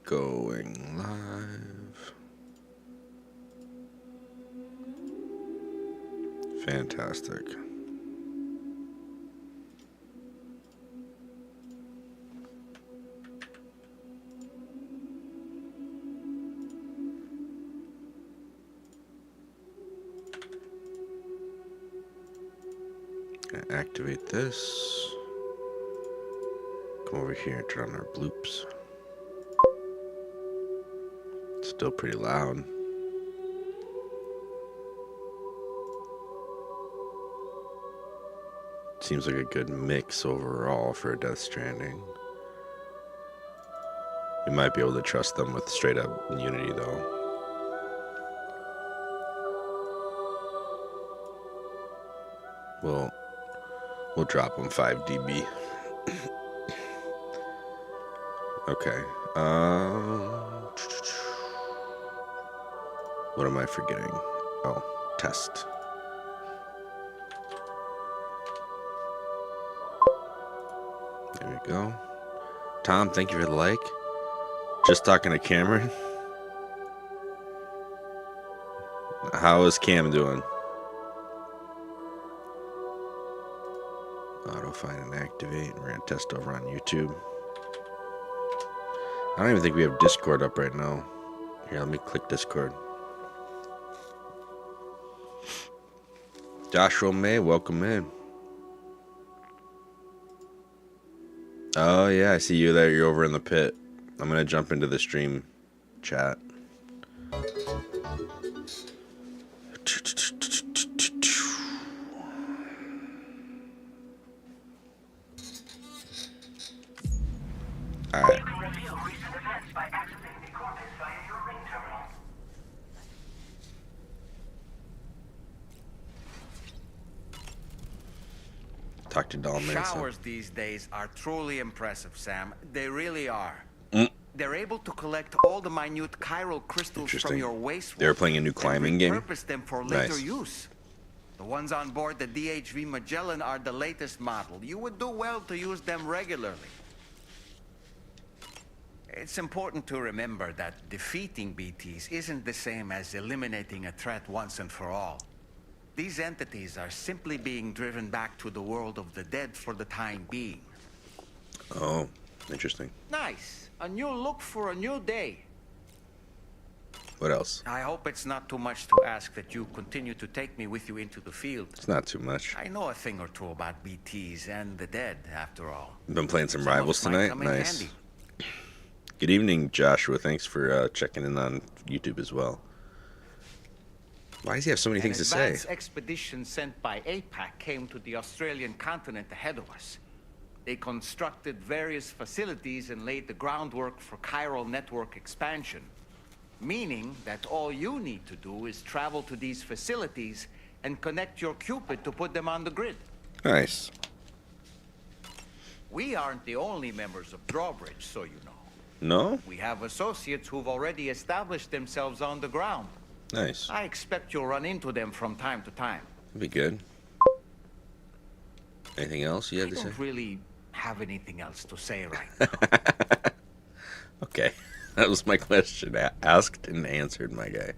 Going live. Fantastic. Gonna activate this. Come over here and turn on our bloops. Still pretty loud. Seems like a good mix overall for a Death Stranding. You might be able to trust them with straight up Unity though. We'll drop them 5 dB. Okay. What am I forgetting? Oh, test. There we go. Tom, thank you for the like. Just talking to Cameron. How is Cam doing? Auto find and activate. We're gonna test over on YouTube. I don't even think we have Discord up right now. Here, let me click Discord. Joshua May, welcome in. Oh yeah, I see you there. You're over in the pit. I'm gonna jump into the stream chat. All right. Talk to Dolman. Showers these days are truly impressive, Sam. They really are. They're able to collect all the minute chiral crystals from your wastewater. They're playing a new climbing game. Repurpose them for later use. The ones on board the DHV Magellan are the latest model. You would do well to use them regularly. It's important to remember that defeating BTs isn't the same as eliminating a threat once and for all. These entities are simply being driven back to the world of the dead for the time being. Oh, interesting. Nice. A new look for a new day. What else? I hope it's not too much to ask that you continue to take me with you into the field. It's not too much. I know a thing or two about BTs and the dead, after all. Been playing some Rivals tonight? Nice. Good evening, Joshua. Thanks for checking in on YouTube as well. Why does he have so many things to say? An advance expedition sent by APAC came to the Australian continent ahead of us. They constructed various facilities and laid the groundwork for chiral network expansion. Meaning that all you need to do is travel to these facilities and connect your Cupid to put them on the grid. Nice. We aren't the only members of Drawbridge, so you know. No? We have associates who've already established themselves on the ground. Nice. I expect you'll run into them from time to time. Be good. Anything else you had to say? I don't really have anything else to say right now. Okay. That was my question. Asked and answered, my guy.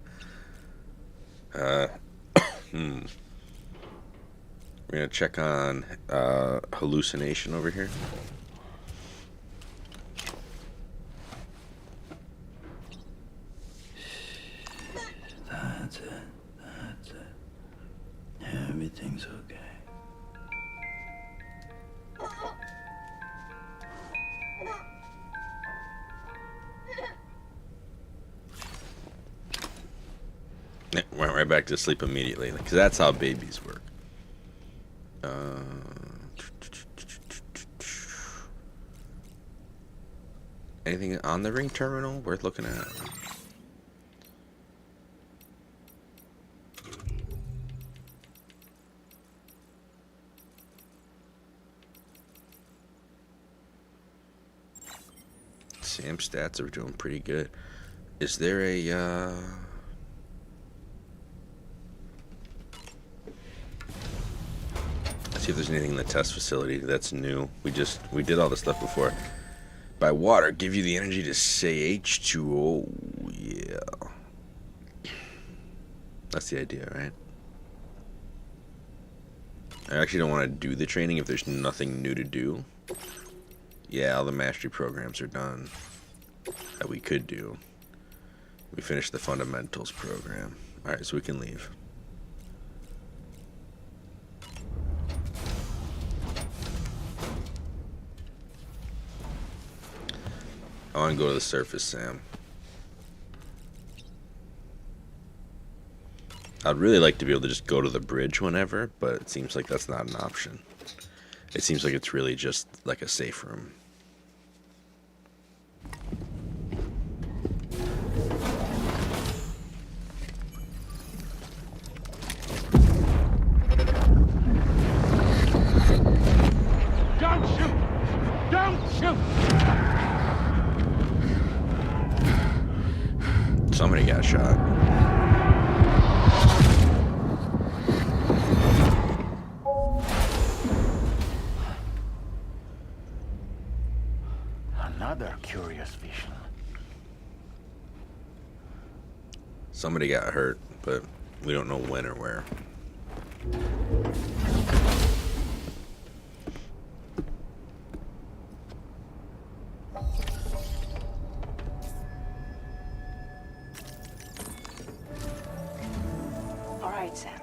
We're gonna check on hallucination over here. That's it. That's it. Everything's okay. Yeah, went right back to sleep immediately, because that's how babies work. Anything on the ring terminal worth looking at? Sam stats are doing pretty good. Is there a let's see if there's anything in the test facility that's new. We did all the stuff before. By water, give you the energy to say H2O. Yeah. That's the idea, right? I actually don't want to do the training if there's nothing new to do. Yeah, all the mastery programs are done that we could do. We finished the fundamentals program. Alright, so we can leave. I want to go to the surface, Sam. I'd really like to be able to just go to the bridge whenever, but it seems like that's not an option. It seems like it's really just like a safe room. Don't shoot! Don't shoot! Somebody got shot. Another curious vision. Somebody got hurt, but we don't know when or where. All right, Sam.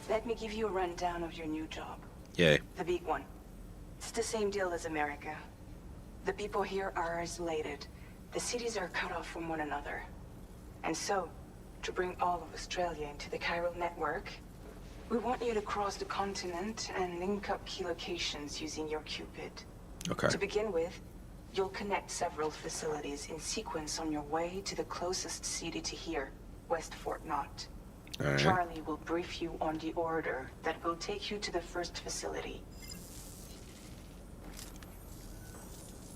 Let me give you a rundown of your new job. Yay. The big one. It's the same deal as America. The people here are isolated. The cities are cut off from one another. And so, to bring all of Australia into the chiral network, we want you to cross the continent and link up key locations using your Cupid. Okay. To begin with, you'll connect several facilities in sequence on your way to the closest city to here, West Fort Knott. All right. Charlie will brief you on the order that will take you to the first facility.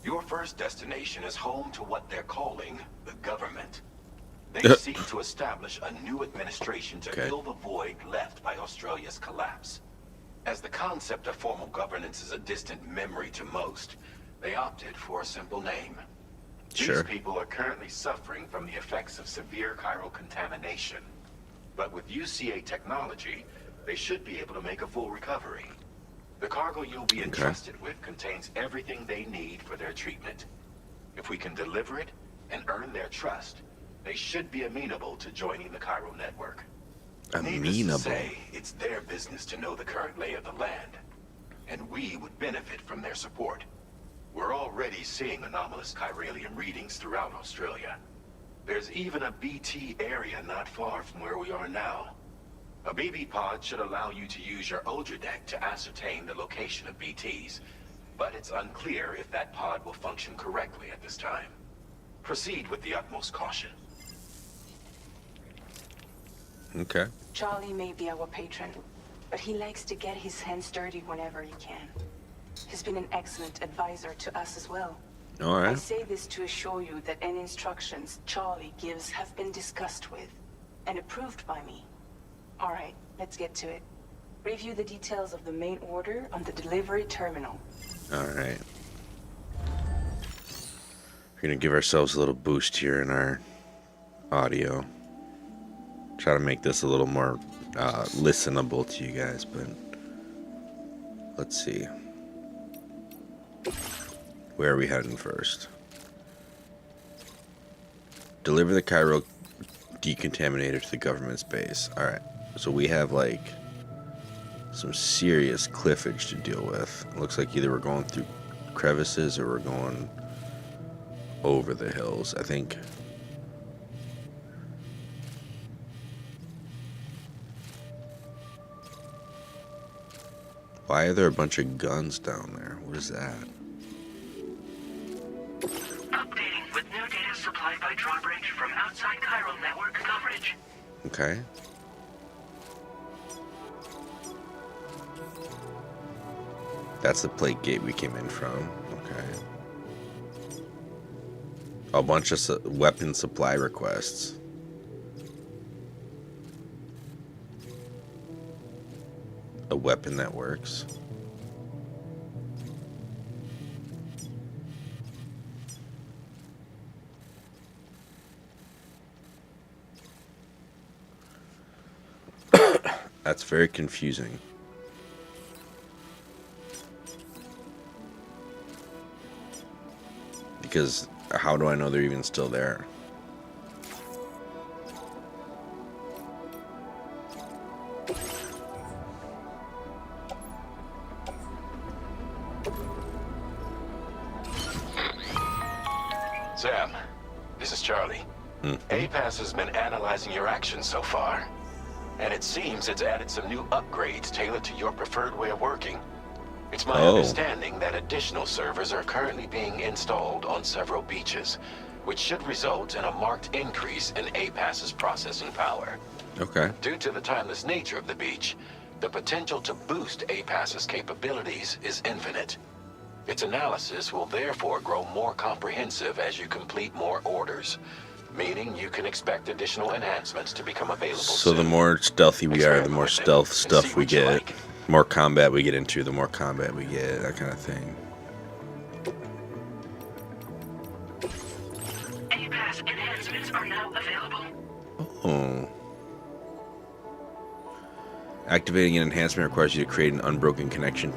Your first destination is home to what they're calling the government. They seek to establish a new administration to fill the void left by Australia's collapse. As the concept of formal governance is a distant memory to most, they opted for a simple name. Sure. These people are currently suffering from the effects of severe chiral contamination. But with UCA technology, they should be able to make a full recovery. The cargo you'll be entrusted with contains everything they need for their treatment. If we can deliver it and earn their trust, they should be amenable to joining the chiral network. Needless to say, it's their business to know the current lay of the land, and we would benefit from their support. We're already seeing anomalous chiralium readings throughout Australia. There's even a BT area not far from where we are now. A BB pod should allow you to use your Ultra deck to ascertain the location of BTs, but it's unclear if that pod will function correctly at this time. Proceed with the utmost caution. Okay. Charlie may be our patron, but he likes to get his hands dirty whenever he can. He's been an excellent advisor to us as well. All I right. say this to assure you that any instructions Charlie gives have been discussed with and approved by me. All right, let's get to it. Review the details of the main order on the delivery terminal. All right. We're gonna give ourselves a little boost here in our audio. Try to make this a little more listenable to you guys, but let's see. Where are we heading first? Deliver the chiral decontaminator to the government's base. All right. So we have like some serious cliffage to deal with. It looks like either we're going through crevices or we're going over the hills. I think. Why are there a bunch of guns down there? What is that? Updating with new data supplied by drawbridge from outside chiral network coverage. Okay. That's the plate gate we came in from. Okay. A bunch of weapon supply requests. A weapon that works. That's very confusing. Because how do I know they're even still there? Sam, this is Charlie. APAS has been analyzing your actions so far, and it seems it's added some new upgrades tailored to your preferred way of working. It's my understanding that additional servers are currently being installed on several beaches, which should result in a marked increase in APAS's processing power. Okay. Due to the timeless nature of the beach, the potential to boost APAS's capabilities is infinite. Its analysis will therefore grow more comprehensive as you complete more orders, meaning you can expect additional enhancements to become available So the soon. more stealthy we are, the more Experiment with it stealth and stuff see we what you get. like. More combat we get into, the more combat we get, that kind of thing. APAS enhancements are now available. Oh. Activating an enhancement requires you to create an unbroken connection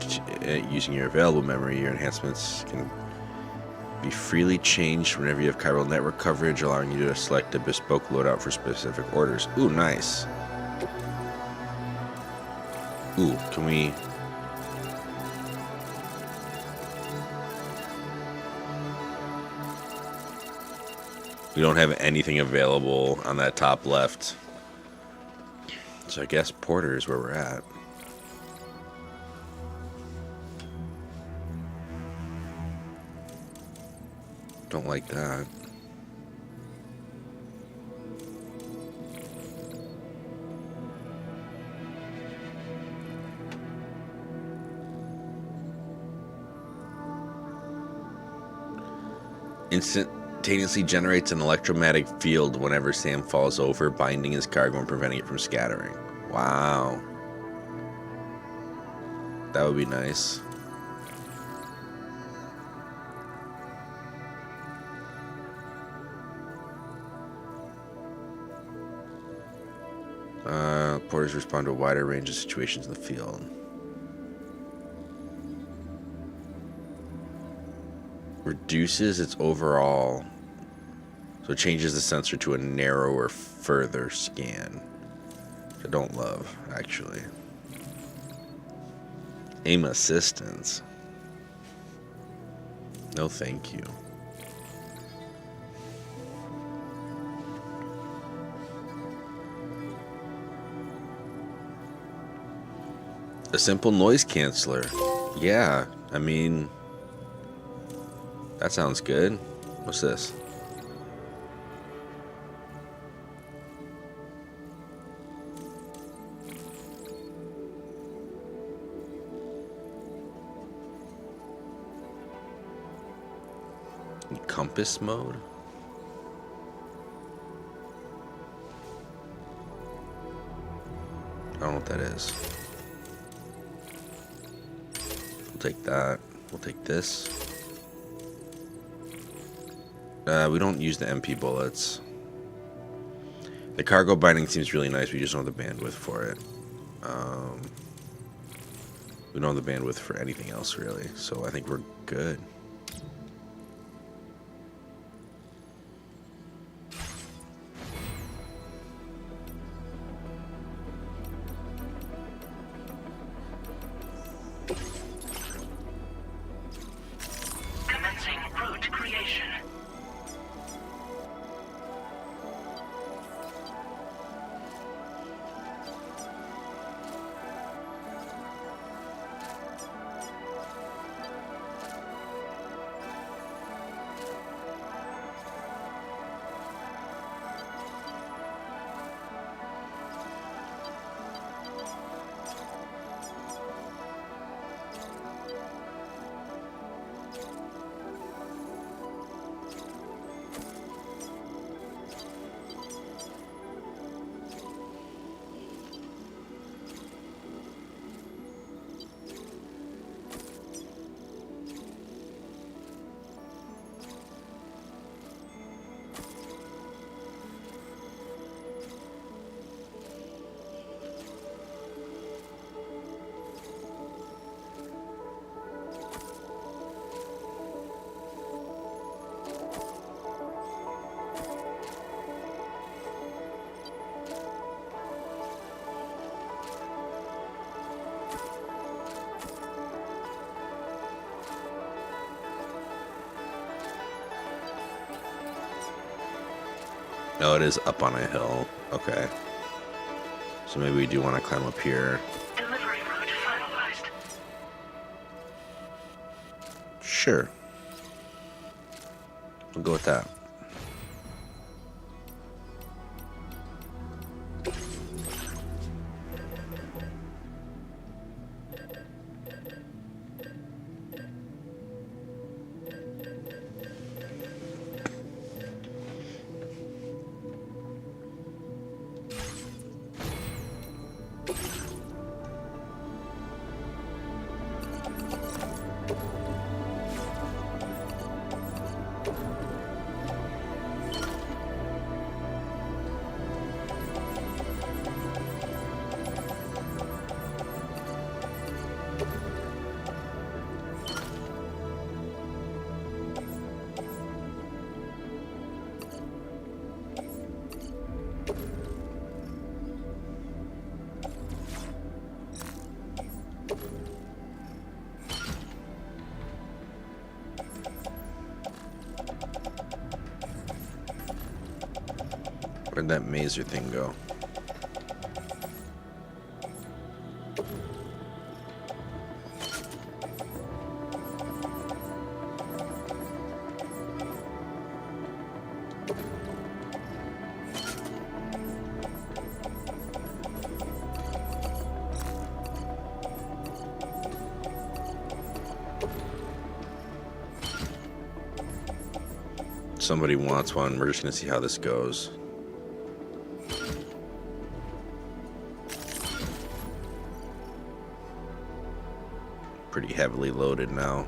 using your available memory. Your enhancements can be freely changed whenever you have chiral network coverage, allowing you to select a bespoke loadout for specific orders. Ooh, nice. Ooh, can we... We don't have anything available on that top left. So I guess Porter is where we're at. Don't like that. Instantaneously generates an electromagnetic field whenever Sam falls over, binding his cargo and preventing it from scattering. Wow. That would be nice. Porters respond to a wider range of situations in the field. Reduces its overall, so it changes the sensor to a narrower, further scan. Which I don't love, actually. Aim assistance. No, thank you. A simple noise canceller. Yeah, I mean, that sounds good. What's this? Compass mode? I don't know what that is. We'll take that. We'll take this. We don't use the MP bullets. The cargo binding seems really nice. We just don't have the bandwidth for it. We don't have the bandwidth for anything else, really. So I think we're good. Commencing route creation. No, it is up on a hill. Okay. So maybe we do want to climb up here. Delivery route finalized. Sure. We'll go with that. Where'd that mazer thing go? Somebody wants one. We're just gonna see how this goes. Pretty heavily loaded now.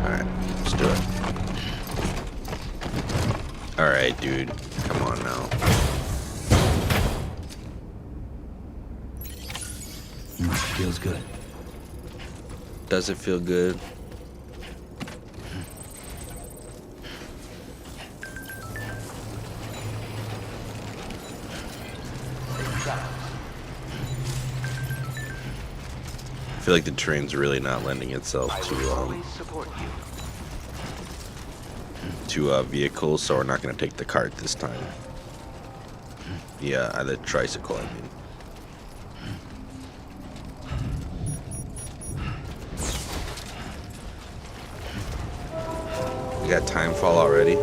Alright, let's do it. Alright, dude. Come on now. Feels good. Does it feel good? I feel like the terrain's really not lending itself to vehicles, so we're not going to take the cart this time. Yeah, the tricycle, I mean. We got timefall already.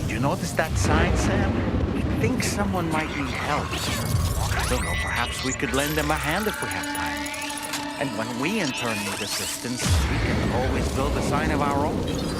You notice that sign, Sam? We think someone might need help. I don't know, perhaps we could lend them a hand if we have time. And when we in turn need assistance, we can always build a sign of our own.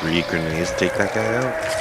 3 grenades to take that guy out?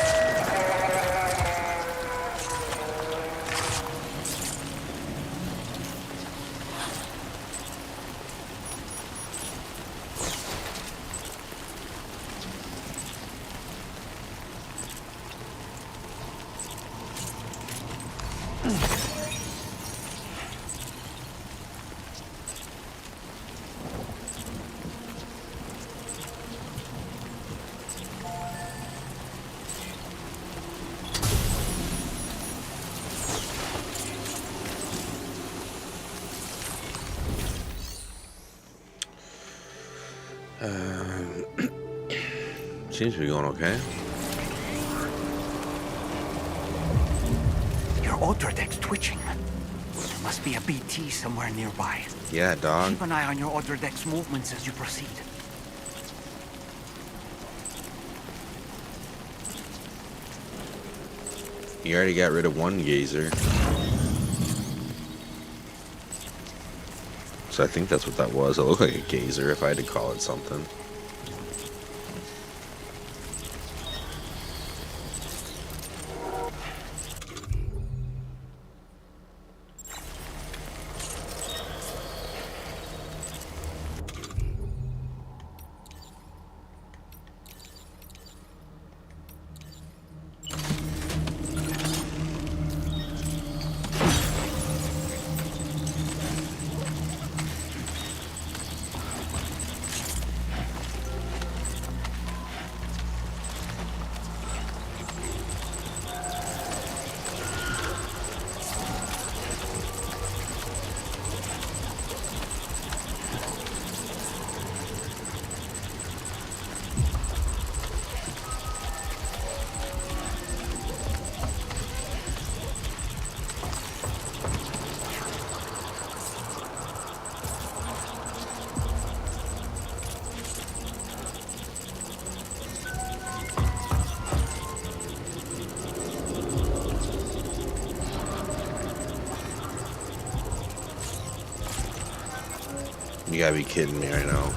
Seems to be going okay. Your order deck's twitching. There must be a BT somewhere nearby. Yeah, dog. Keep an eye on your order deck's movements as you proceed. You already got rid of one gazer. So I think that's what that was. It looked like a gazer if I had to call it something. You gotta be kidding me right now.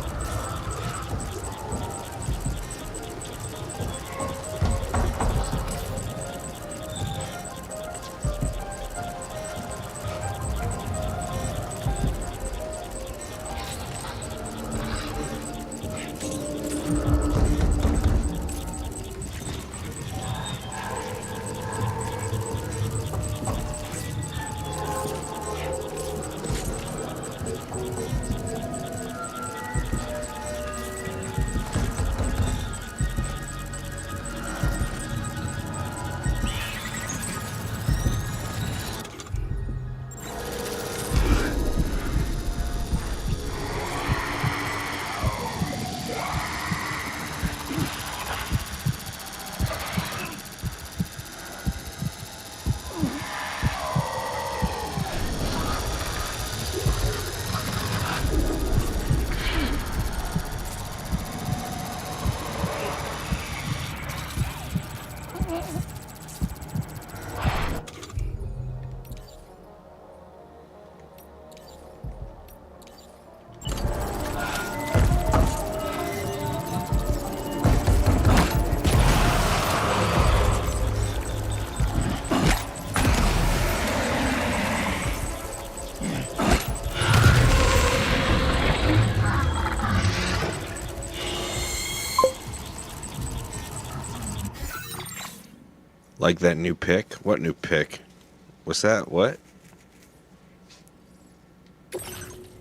Like that new pick? What new pick? What's that? What?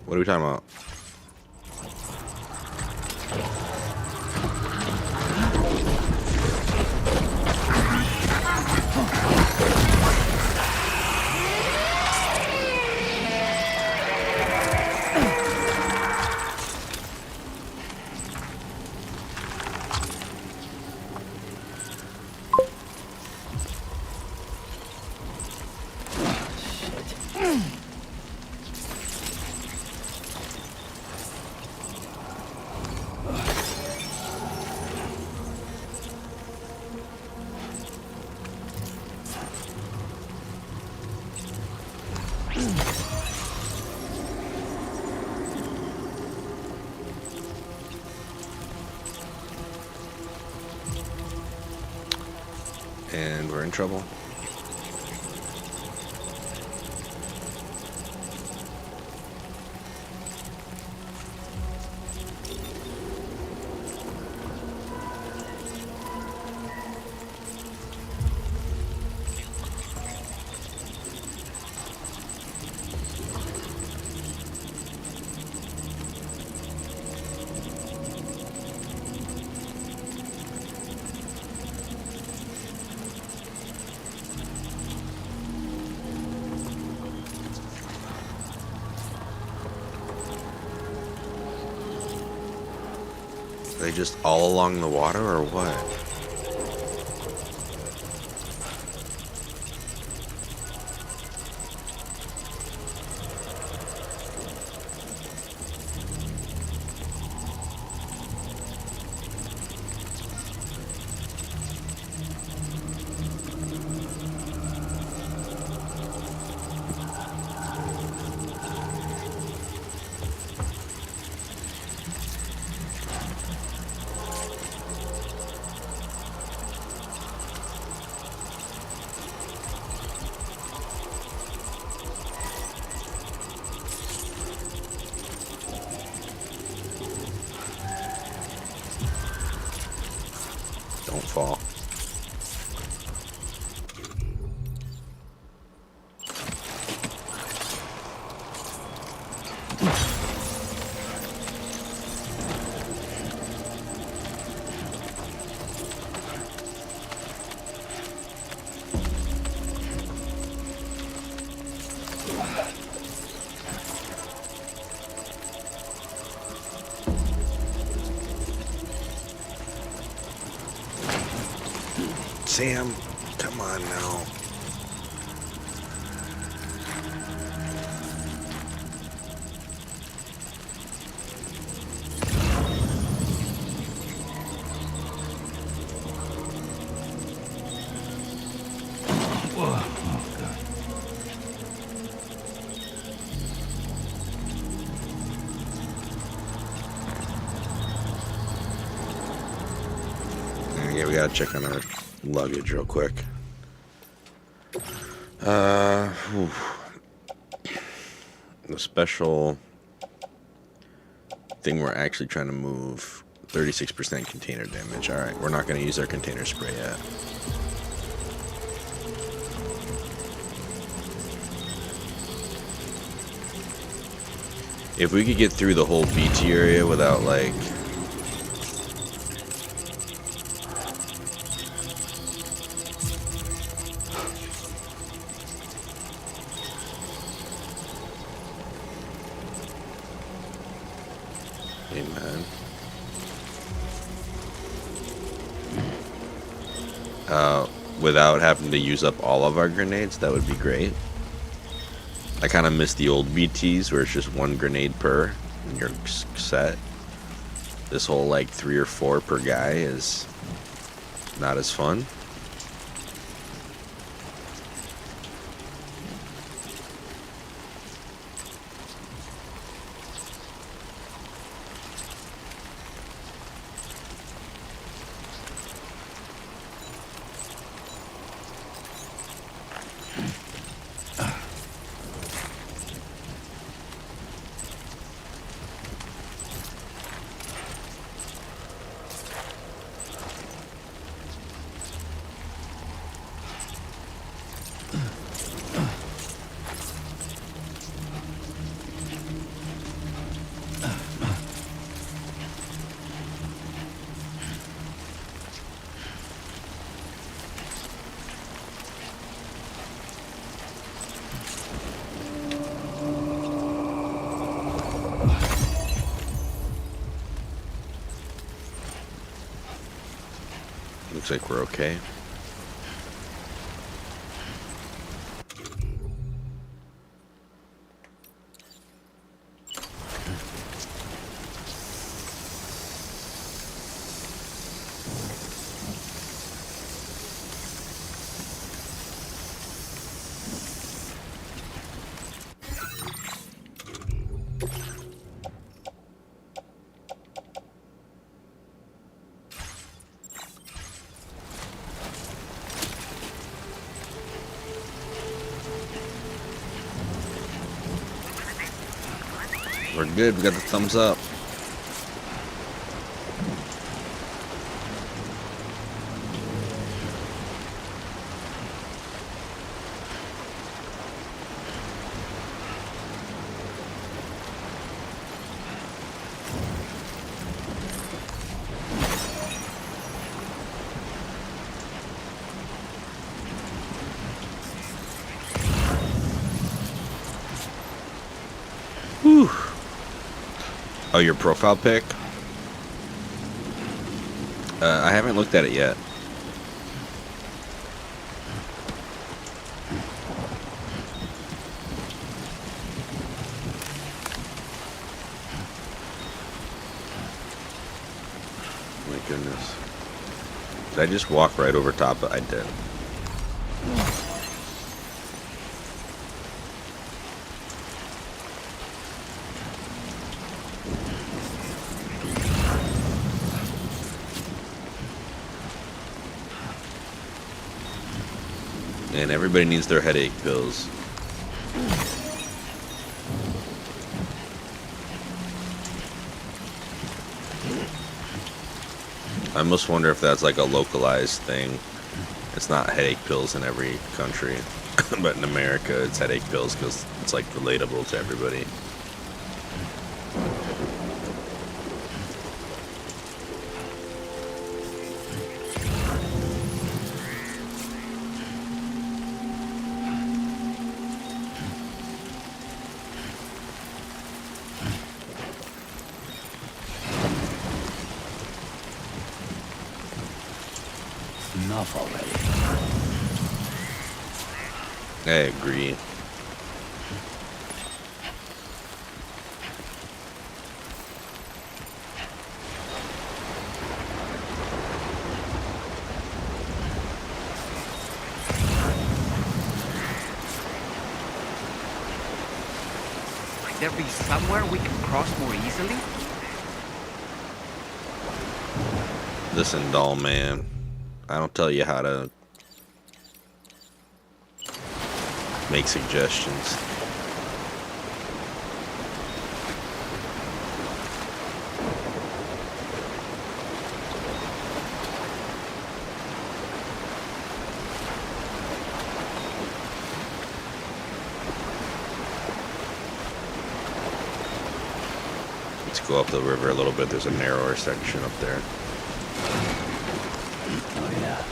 What are we talking about? And we're in trouble. Are they just all along the water or what? Don't fall. Sam, come on now. Yeah, we gotta check on our luggage real quick. Whew. The special thing we're actually trying to move, 36% container damage. Alright, we're not going to use our container spray yet. If we could get through the whole BT area without, like... Amen. Without having to use up all of our grenades, that would be great. I kind of miss the old BTs where it's just one grenade per and you're set. This whole like 3 or 4 per guy is not as fun. Looks like we're okay. We're good. We got the thumbs up. Whew. Oh, your profile pic? I haven't looked at it yet. My goodness. Did I just walk right over top of it? I did. And everybody needs their headache pills. I almost wonder if that's like a localized thing. It's not headache pills in every country, but in America it's headache pills because it's like relatable to everybody. Enough already. I agree. Might there be somewhere we can cross more easily? Listen, doll man. I don't tell you how to make suggestions. Let's go up the river a little bit. There's a narrower section up there. Oh, yeah.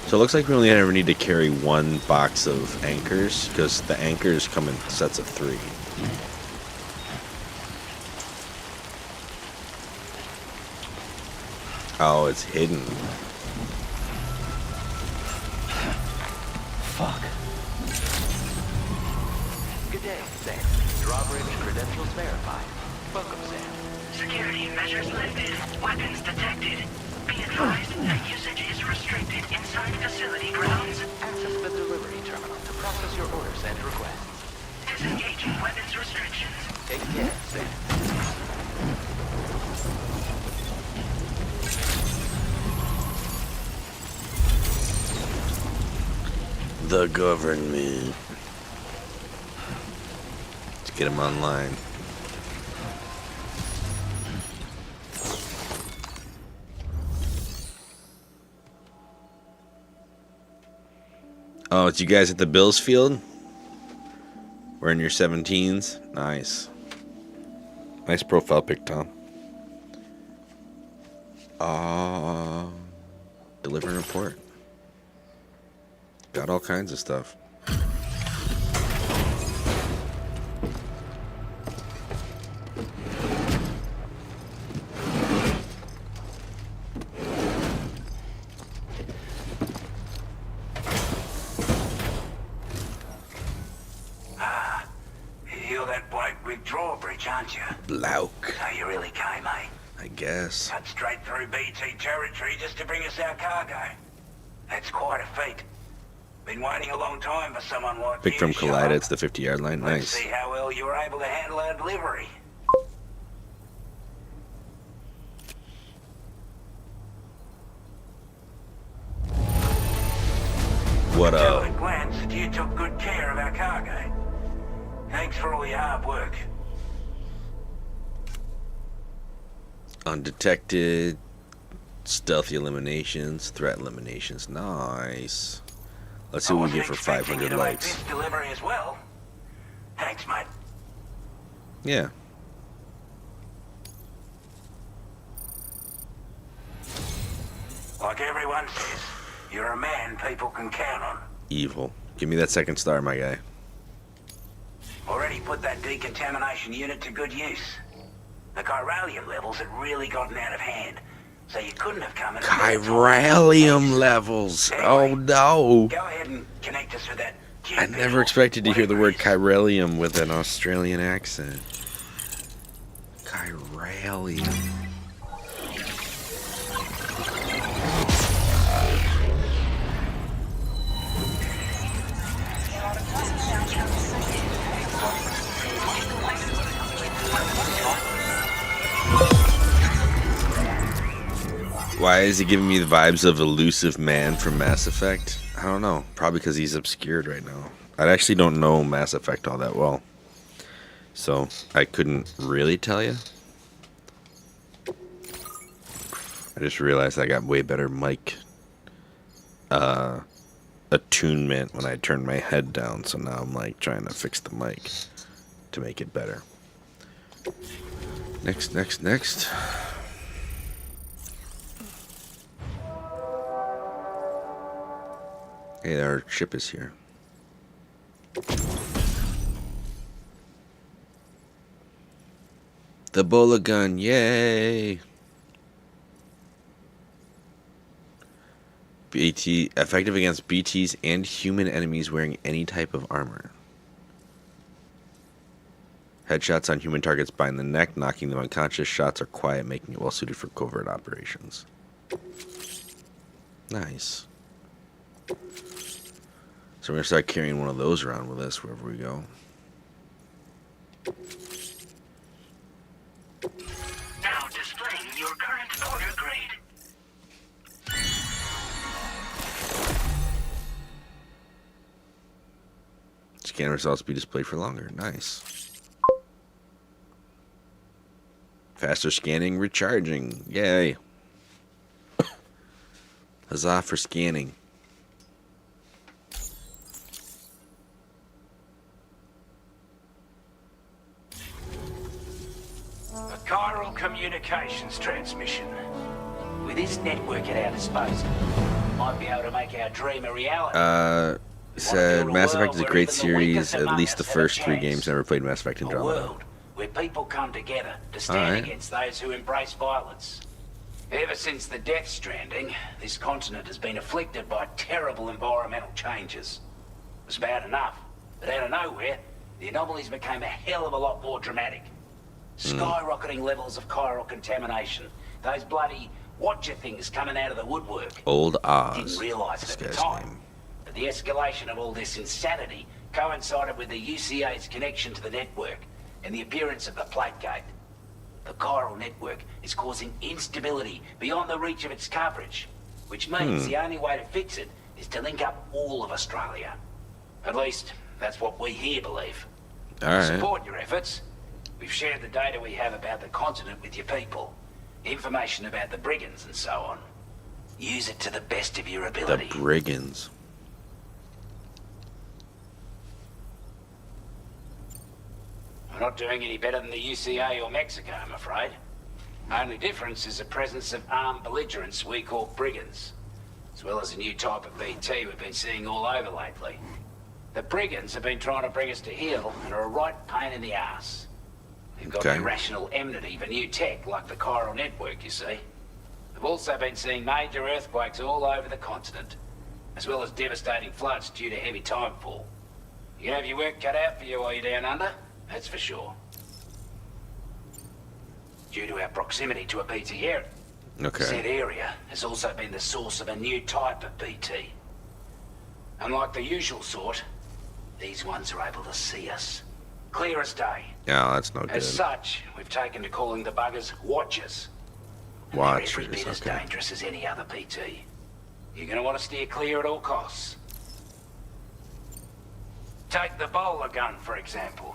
So it looks like we only ever need to carry one box of anchors because the anchors come in sets of 3. Oh, it's hidden. Fuck. Good day, Sam. Drawbridge credentials verified. Welcome, Sam. Security measures lifted. Weapons detected. Be advised that usage is restricted inside facility grounds. Access the delivery terminal to process your orders and requests. Disengaging weapons restrictions. Take care, Sam. The government. Let's get them online. Oh, it's you guys at the Bills field? We're in your 17s? Nice. Nice profile pic, Tom. Deliver and report. Got all kinds of stuff. aren't you? Lauk, So you really came, eh? I guess. Cut straight through BT territory just to bring us our cargo. That's quite a feat. Been waiting a long time for someone like Pick you, from Sherlock. Collida, it's the 50-yard line. Let's Nice. see how well you were able to handle our delivery. What Tell up? at a glance that you took good care of our cargo. Thanks for all your hard work. Undetected, stealthy eliminations, threat eliminations. Nice. Let's see what we get for 500 likes. This delivery as well. Thanks, mate. Yeah. Like everyone says, you're a man people can count on. Evil. Give me that second star, my guy. Already put that decontamination unit to good use. The chiralium levels had really gotten out of hand, so you couldn't have come in. Chiralium levels. Oh no. Go ahead and connect us with that. I never expected to hear the word chiralium with an Australian accent. Chiralium. Why is he giving me the vibes of Elusive Man from Mass Effect? I don't know. Probably because he's obscured right now. I actually don't know Mass Effect all that well. So, I couldn't really tell you. I just realized I got way better mic attunement when I turned my head down. So now I'm like trying to fix the mic to make it better. Next. Hey, our ship is here. The Bola gun, yay! BT effective against BTs and human enemies wearing any type of armor. Headshots on human targets bind the neck, knocking them unconscious. Shots are quiet, making it well suited for covert operations. Nice. So we're going to start carrying one of those around with us wherever we go. Now displaying your current order grade. Scan results be displayed for longer. Nice. Faster scanning, recharging. Yay. Huzzah for scanning. A chiral communications transmission. With this network at our disposal, might be able to make our dream a reality. Said Mass Effect is a great series. At least the first 3 games. Never played Mass Effect A Andromeda. world where people come together to stand against those who embrace violence. Ever since the Death Stranding, this continent has been afflicted by terrible environmental changes. It was bad enough, but out of nowhere, the anomalies became a hell of a lot more dramatic. Skyrocketing levels of chiral contamination. Those bloody watcher things coming out of the woodwork. Old Oz. Didn't realise it This at the guy's time. name. But the escalation of all this insanity coincided with the UCA's connection to the network and the appearance of the plate gate. The chiral network is causing instability beyond the reach of its coverage, which means the only way to fix it is to link up all of Australia. At least, that's what we here believe. Alright. Support your efforts. We've shared the data we have about the continent with your people. Information about the brigands and so on. Use it to the best of your The ability. Brigands. We're not doing any better than the UCA or Mexico, I'm afraid. Only difference is the presence of armed belligerents we call brigands, as well as a new type of BT we've been seeing all over lately. The brigands have been trying to bring us to heel and are a right pain in the ass. They've got Okay. irrational enmity for new tech like the chiral network, you see. We've also been seeing major earthquakes all over the continent, as well as devastating floods due to heavy timefall. You have your work cut out for you while you're down under, that's for sure. due to our proximity to a BT area. Okay. Said area has also been the source of a new type of BT. Unlike the usual sort, these ones are able to see us. Clear as day. Yeah, that's no good. As such, we've taken to calling the buggers Watchers. And Watchers, they're every bit as okay. dangerous as any other BT. You're going to want to steer clear at all costs. Take the bowler gun, for example.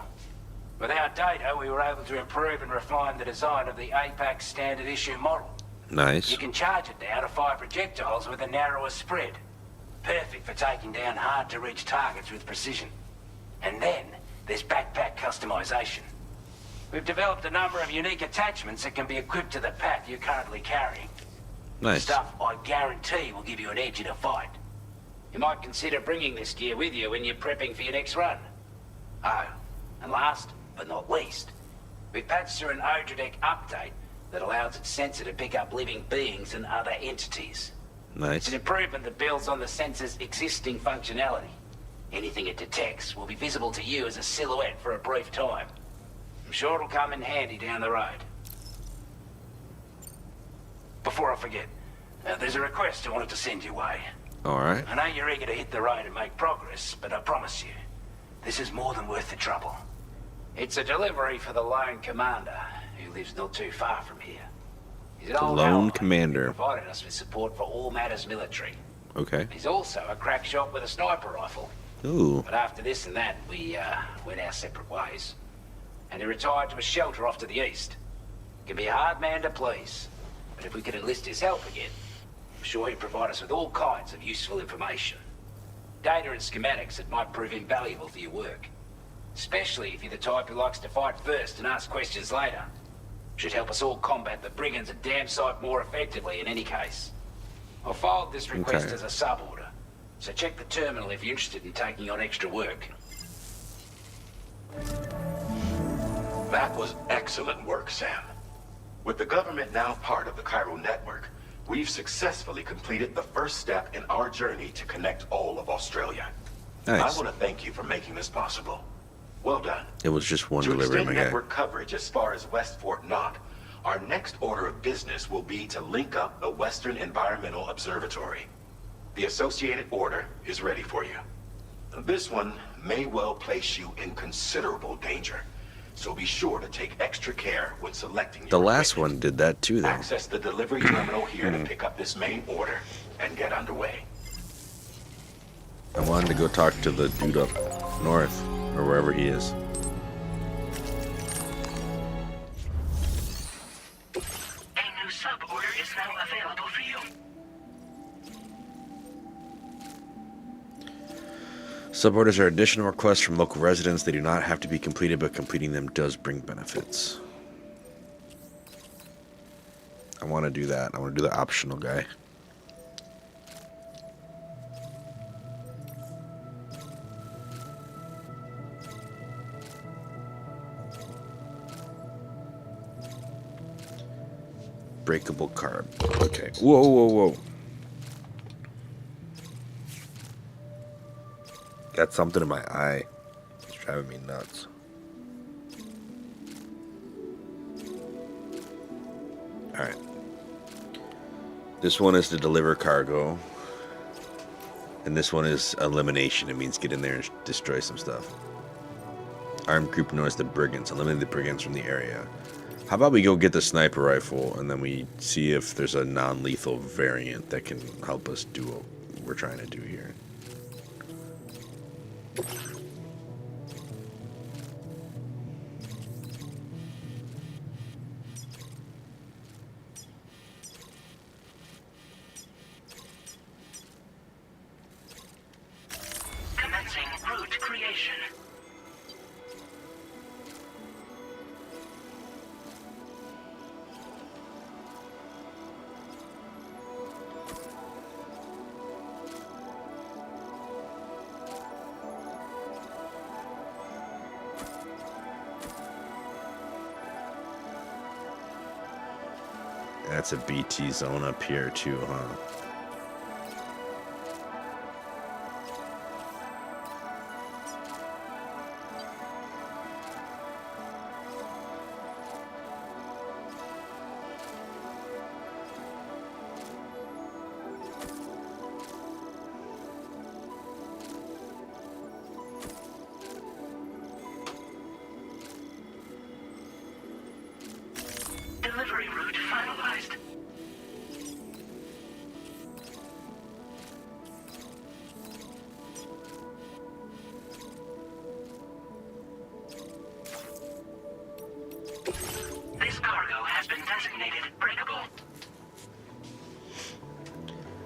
With our data, we were able to improve and refine the design of the APAC standard issue model. Nice. You can charge it now to fire projectiles with a narrower spread. Perfect for taking down hard-to-reach targets with precision. And then, there's backpack customization. We've developed a number of unique attachments that can be equipped to the pack you're currently carrying. Nice. Stuff I guarantee will give you an edge in a fight. You might consider bringing this gear with you when you're prepping for your next run. Oh, and last but not least, we've patched through an Odradek update that allows its sensor to pick up living beings and other entities. It's Nice. an improvement that builds on the sensor's existing functionality. Anything it detects will be visible to you as a silhouette for a brief time. I'm sure it'll come in handy down the road. Before I forget, there's a request I wanted to send your way. Alright. I know you're eager to hit the road and make progress, but I promise you, this is more than worth the trouble. It's a delivery for the lone commander, who lives not too far from here. He's an The old lone ally who commander. provided us with support for all matters military. Okay. He's also a crack shot with a sniper rifle. Ooh. But after this and that, we went our separate ways. And he retired to a shelter off to the east. Can be a hard man to please, but if we could enlist his help again, I'm sure he'd provide us with all kinds of useful information. Data and schematics that might prove invaluable for your work. Especially if you're the type who likes to fight first and ask questions later. Should help us all combat the brigands a damn sight more effectively in any case. I'll forward this request Okay. as a sub-order, so check the terminal if you're interested in taking on extra work. That was excellent work, Sam. With the government now part of the Cairo network, we've successfully completed the first step in our journey to connect all of Australia. Nice. I want to thank you for making this possible. Well done. It was just one To delivery, extend my guy. network coverage as far as West Fort Knox, our next order of business will be to link up the Western Environmental Observatory. The associated order is ready for you. This one may well place you in considerable danger, so be sure to take extra care when selecting your The last equipment. one did that too, though. Access the delivery terminal here to pick up this main order and get underway. I wanted to go talk to the dude up north, or wherever he is. A new sub-order is now available for you. Suborders are additional requests from local residents. They do not have to be completed, but completing them does bring benefits. I want to do that. I want to do the optional guy. Breakable carb. Okay. Whoa, whoa, whoa. Got something in my eye. It's driving me nuts. Alright. This one is to deliver cargo. And this one is elimination. It means get in there and destroy some stuff. Armed group known as the brigands. Eliminate the brigands from the area. How about we go get the sniper rifle and then we see if there's a non-lethal variant that can help us do what we're trying to do here. Commencing route creation. That's a BT zone up here too, huh?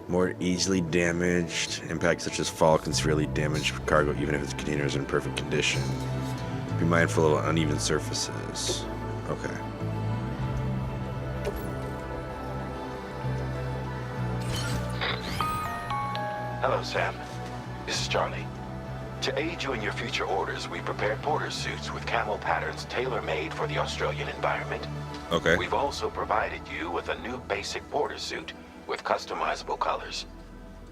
More easily damaged. Impacts such as fall can severely damage cargo even if its container is in perfect condition. Be mindful of uneven surfaces. Okay. Hello, Sam. This is Charlie. To aid you in your future orders, we prepared porter suits with camel patterns tailor-made for the Australian environment. Okay. We've also provided you with a new basic porter suit with customizable colors.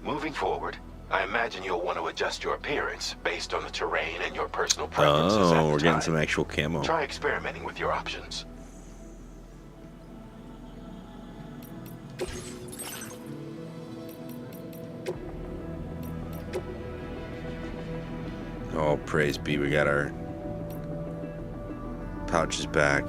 Moving forward, I imagine you'll want to adjust your appearance based on the terrain and your personal preferences at Oh, the we're getting time. some actual camo. Try experimenting with your options. Oh, praise be, we got our pouches back.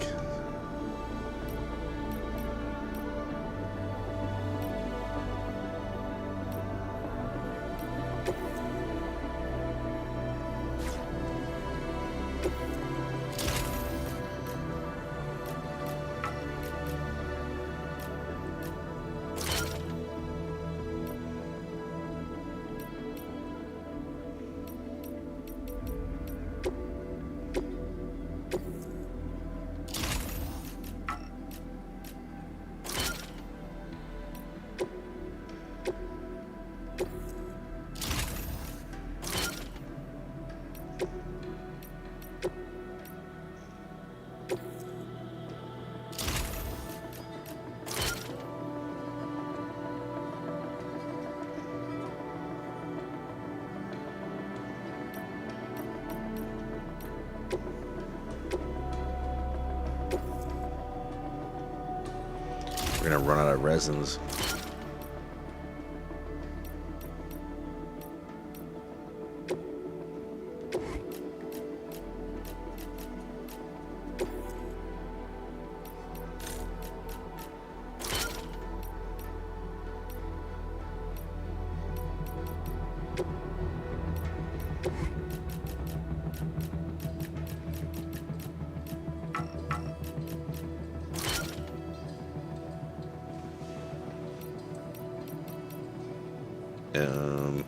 We're gonna run out of resins. Um,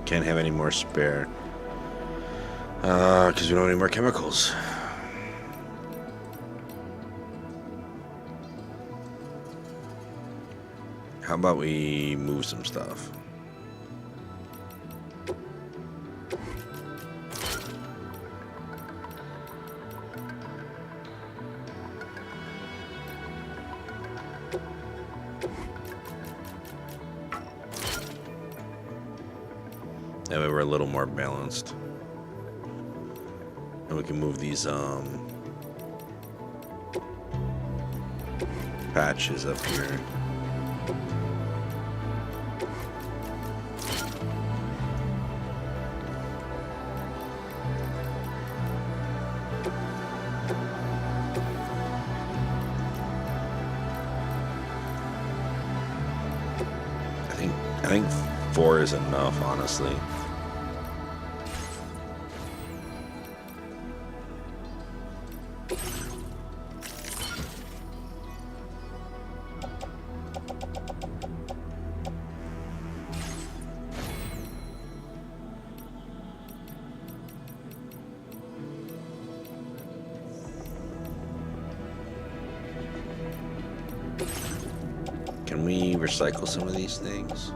Can't have any more spare. Because we don't have any more chemicals. How about we move some stuff? That way we're a little more balanced. And we can move these patches up here. I think 4 is enough, honestly. Can we recycle some of these things?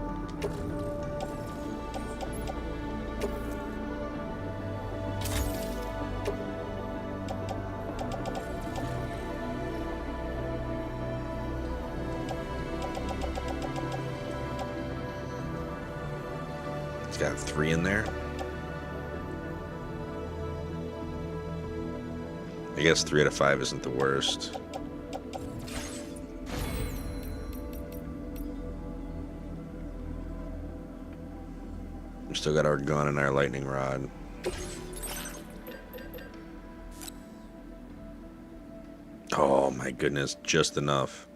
got 3 in there. I guess 3 out of 5 isn't the worst. We still got our gun and our lightning rod. Oh my goodness, just enough.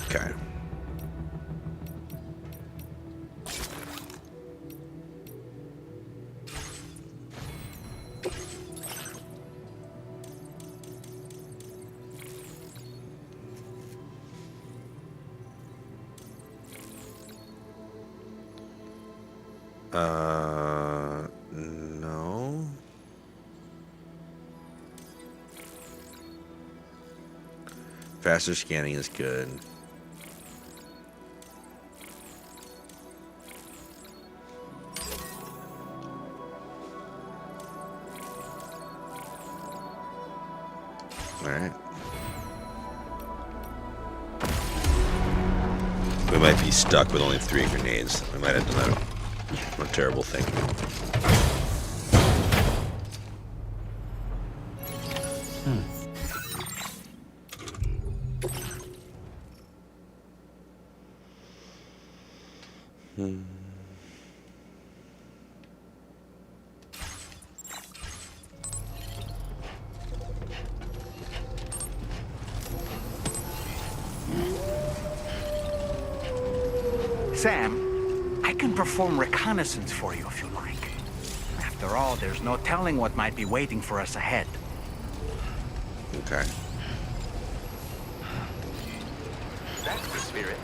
Okay. No. Faster scanning is good. Alright. We might be stuck with only 3 grenades. We might have done a terrible thing. Sam, I can perform reconnaissance for you if you like. After all, there's no telling what might be waiting for us ahead. Okay. That's the spirit.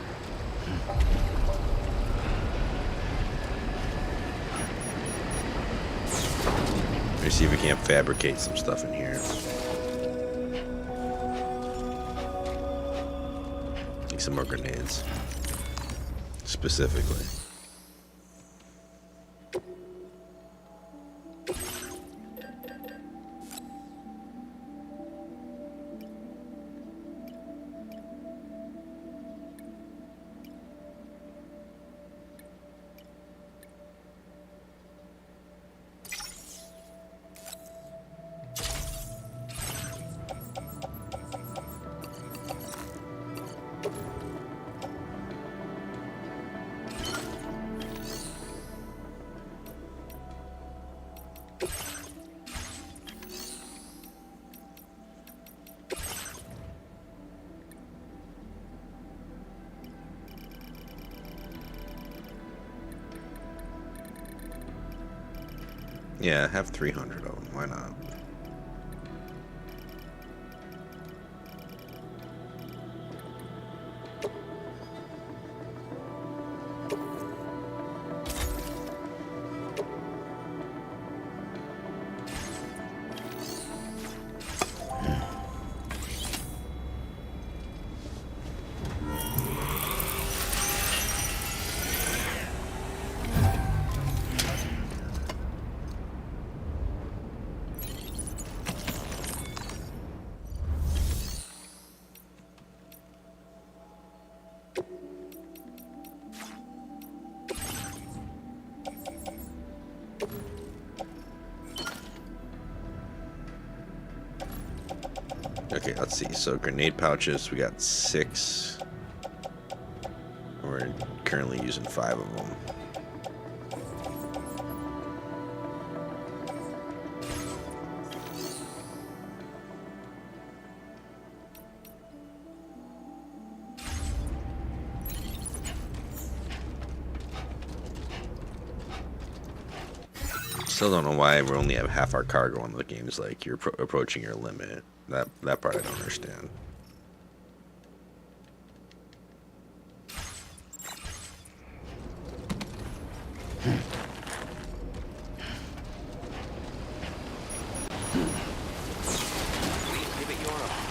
Let me see if we can't fabricate some stuff in here. Like some more grenades. Specifically. Yeah, have 300 of them. Why not? Okay, let's see. So grenade pouches, we got 6. We're currently using 5 of them. still don't know why we only have half our cargo on the games. Like you're approaching your limit. That part I don't understand. Please give it your all.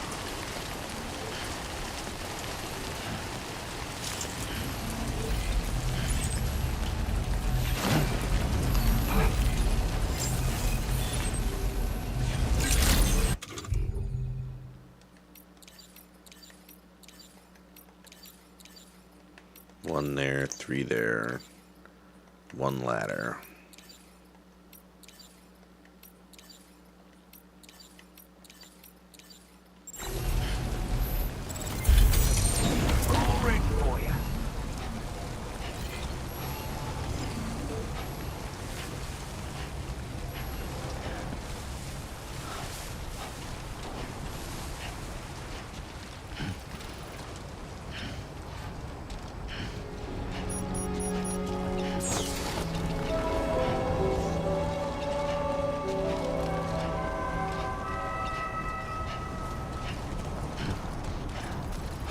One there, 3 there, 1 ladder. All ready for you.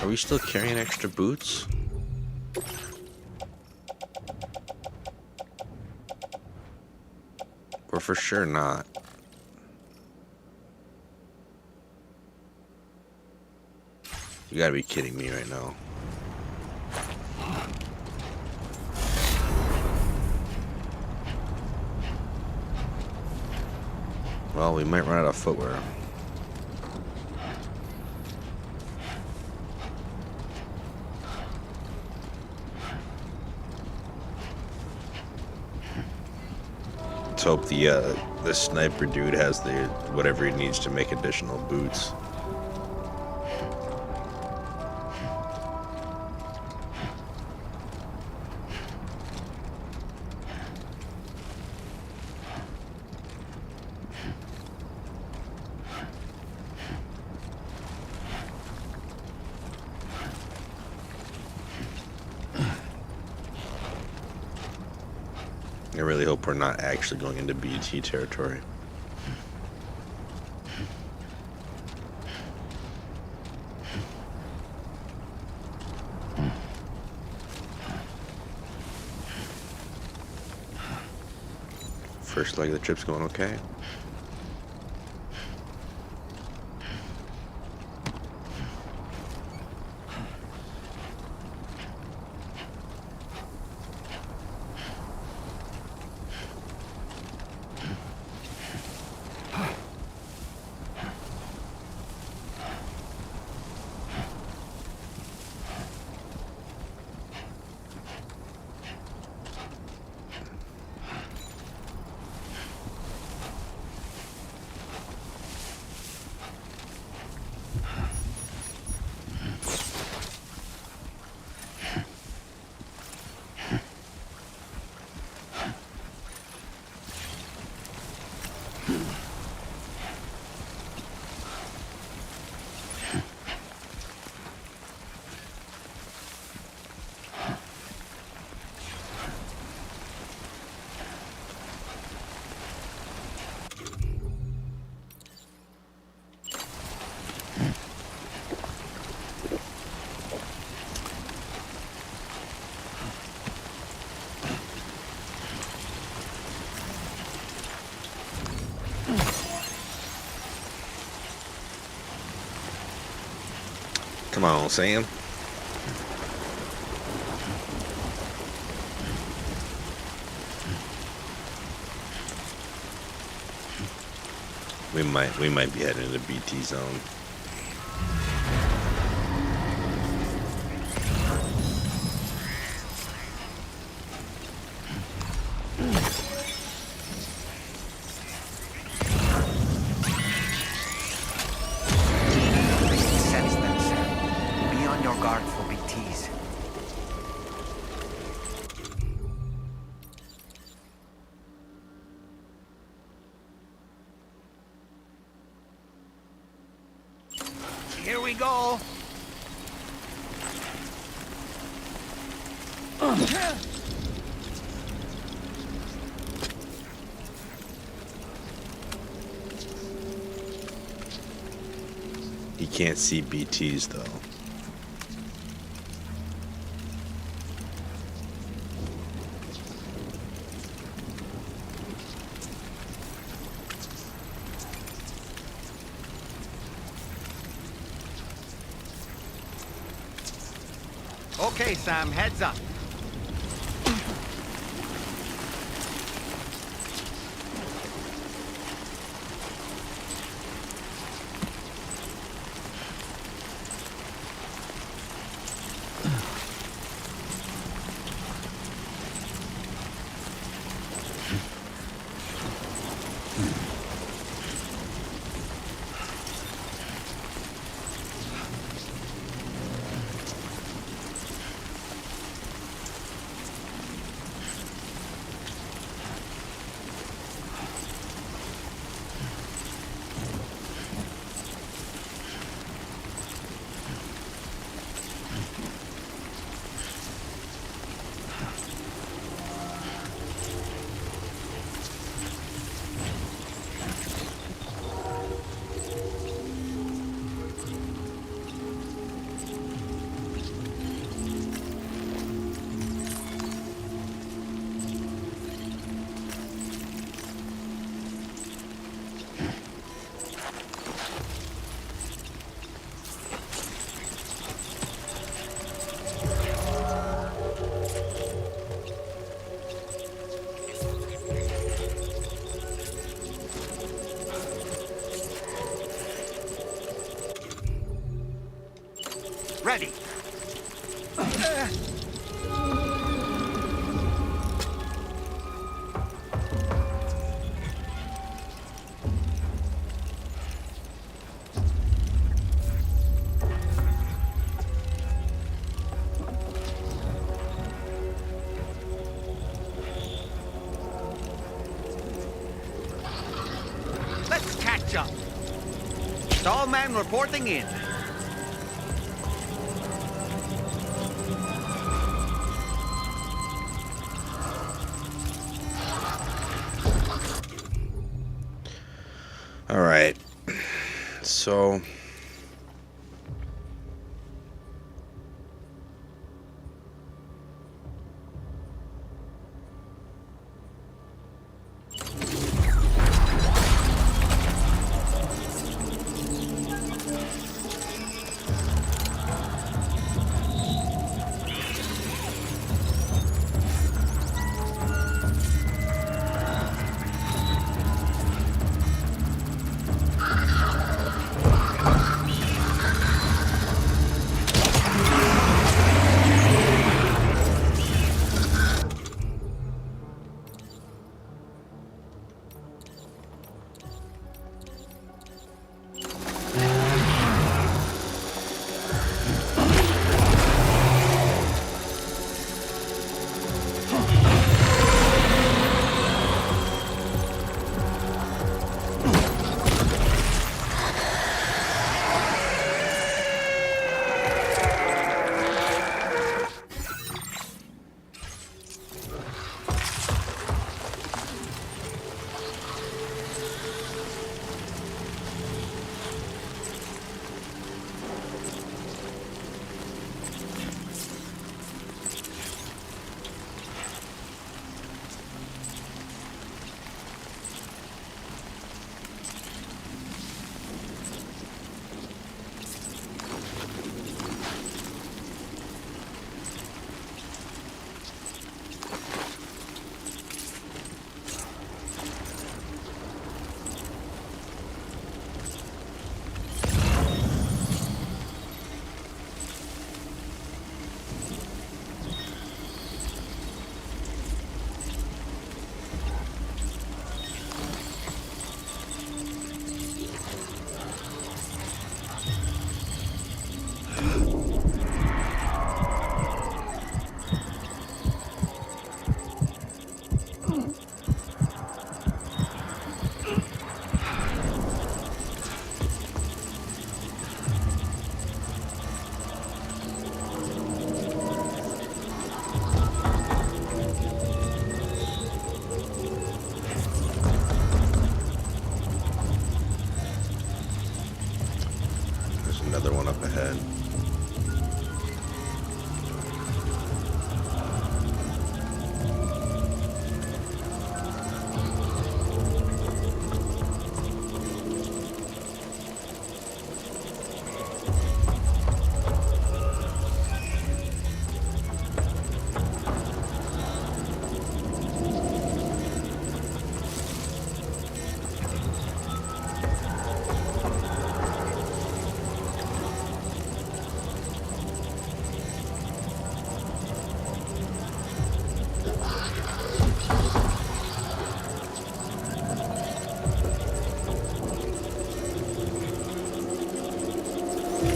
Are we still carrying extra boots? We're for sure not. You gotta be kidding me right now. Well, we might run out of footwear. Let's hope the sniper dude has the whatever he needs to make additional boots. I really hope we're not actually going into BT territory. First leg of the trip's going okay. Come on, Sam. We might be heading into BT zone. Sense them, Sam. Be on your guard for BTs. Here we go. can't see BTs though. Okay, Sam, heads up. Ready. Let's catch up. Stallman reporting in. All right. So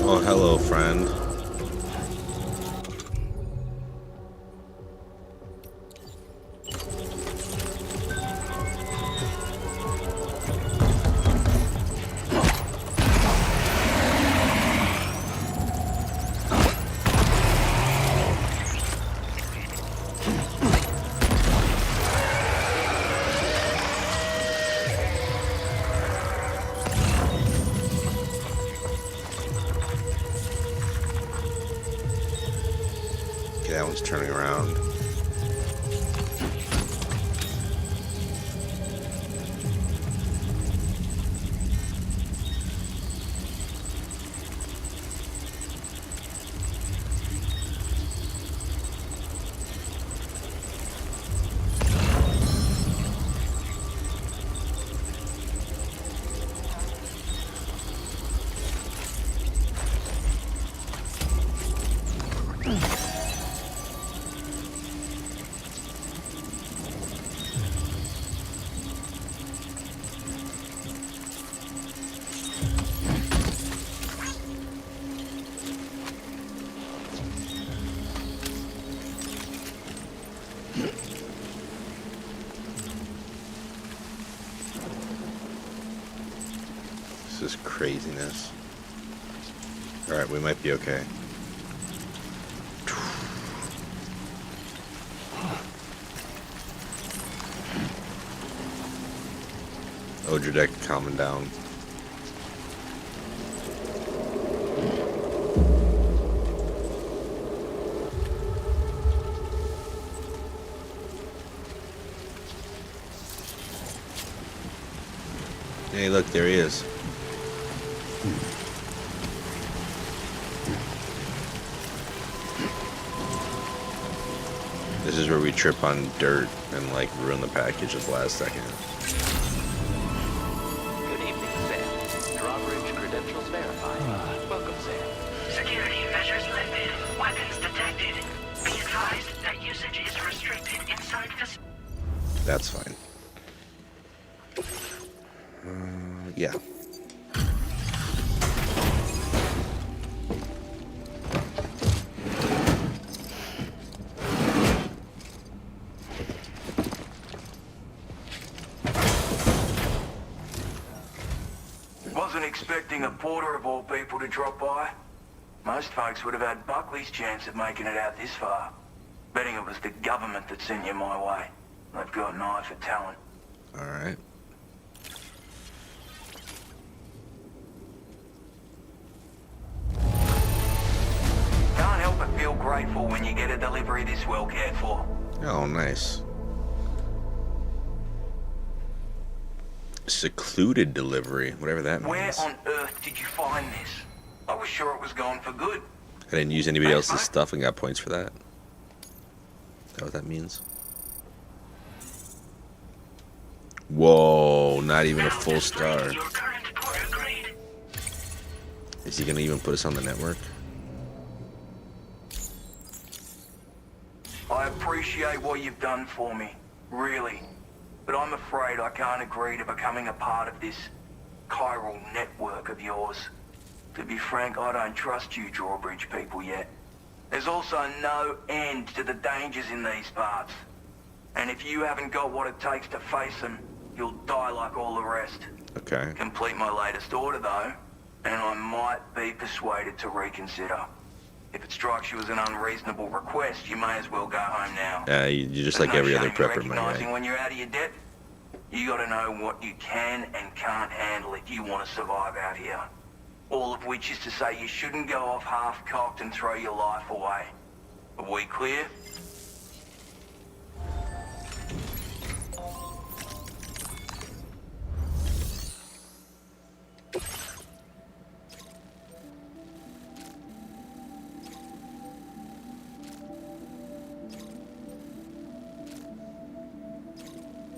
Oh, hello, friend. Okay, that one's turning around. This is craziness. Alright, we might be okay. Odradek calming down. Hey, look, there he is. This is where we trip on dirt and like ruin the package at the last second. Good evening, Sam. Drawbridge credentials verified. Welcome, Sam. Security measures lifted. Weapons detected. Be advised that usage is restricted inside the... That's fine. Yeah. Wasn't expecting a porter of all people to drop by. Most folks would have had Buckley's chance of making it out this far. Betting it was the government that sent you my way. They've got an eye for talent. Alright. Can't help but feel grateful when you get a delivery this well cared for. Oh, nice. Secluded delivery, whatever that means. Where on earth did you find this? I was sure it was gone for good. I didn't use anybody Thanks, else's mate. stuff and got points for that. Is that what that means? Whoa, not even a full star. Your current porter grade. Is he gonna even put us on the network? I appreciate what you've done for me, really. But I'm afraid I can't agree to becoming a part of this chiral network of yours. To be frank, I don't trust you drawbridge people yet. There's also no end to the dangers in these parts. And if you haven't got what it takes to face them, you'll die like all the rest. Okay. Complete my latest order though, and I might be persuaded to reconsider. If it strikes you as an unreasonable request, you may as well go home now. You're just There's like no every other shame in prepper, my recognizing guy. when you're out of your depth. You gotta know what you can and can't handle if you want to survive out here. All of which is to say you shouldn't go off half-cocked and throw your life away. Are we clear?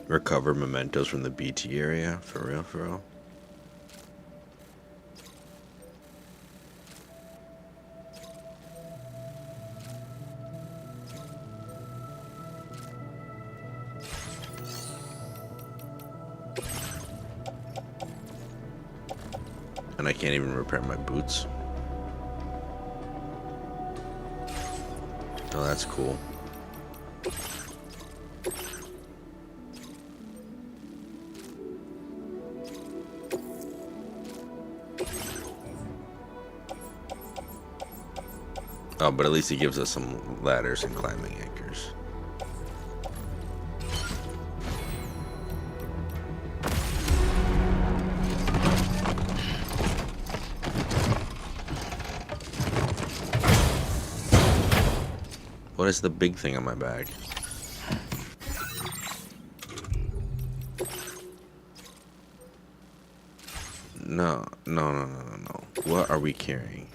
Recover mementos from the BT area. For real, for real. And I can't even repair my boots. Oh, that's cool. Oh, but at least he gives us some ladders and climbing anchors. What is the big thing on my back? No. What are we carrying?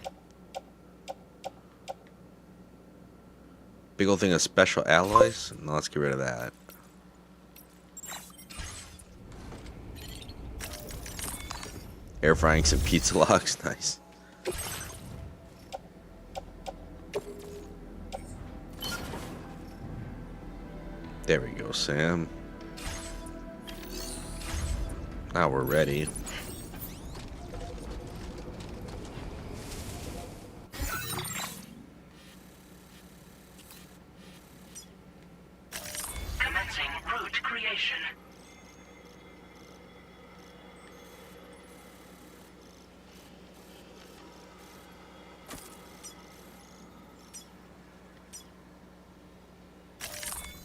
Big old thing of special alloys? No, let's get rid of that. Air frying some pizza logs, nice. There we go, Sam. Now we're ready. Commencing route creation.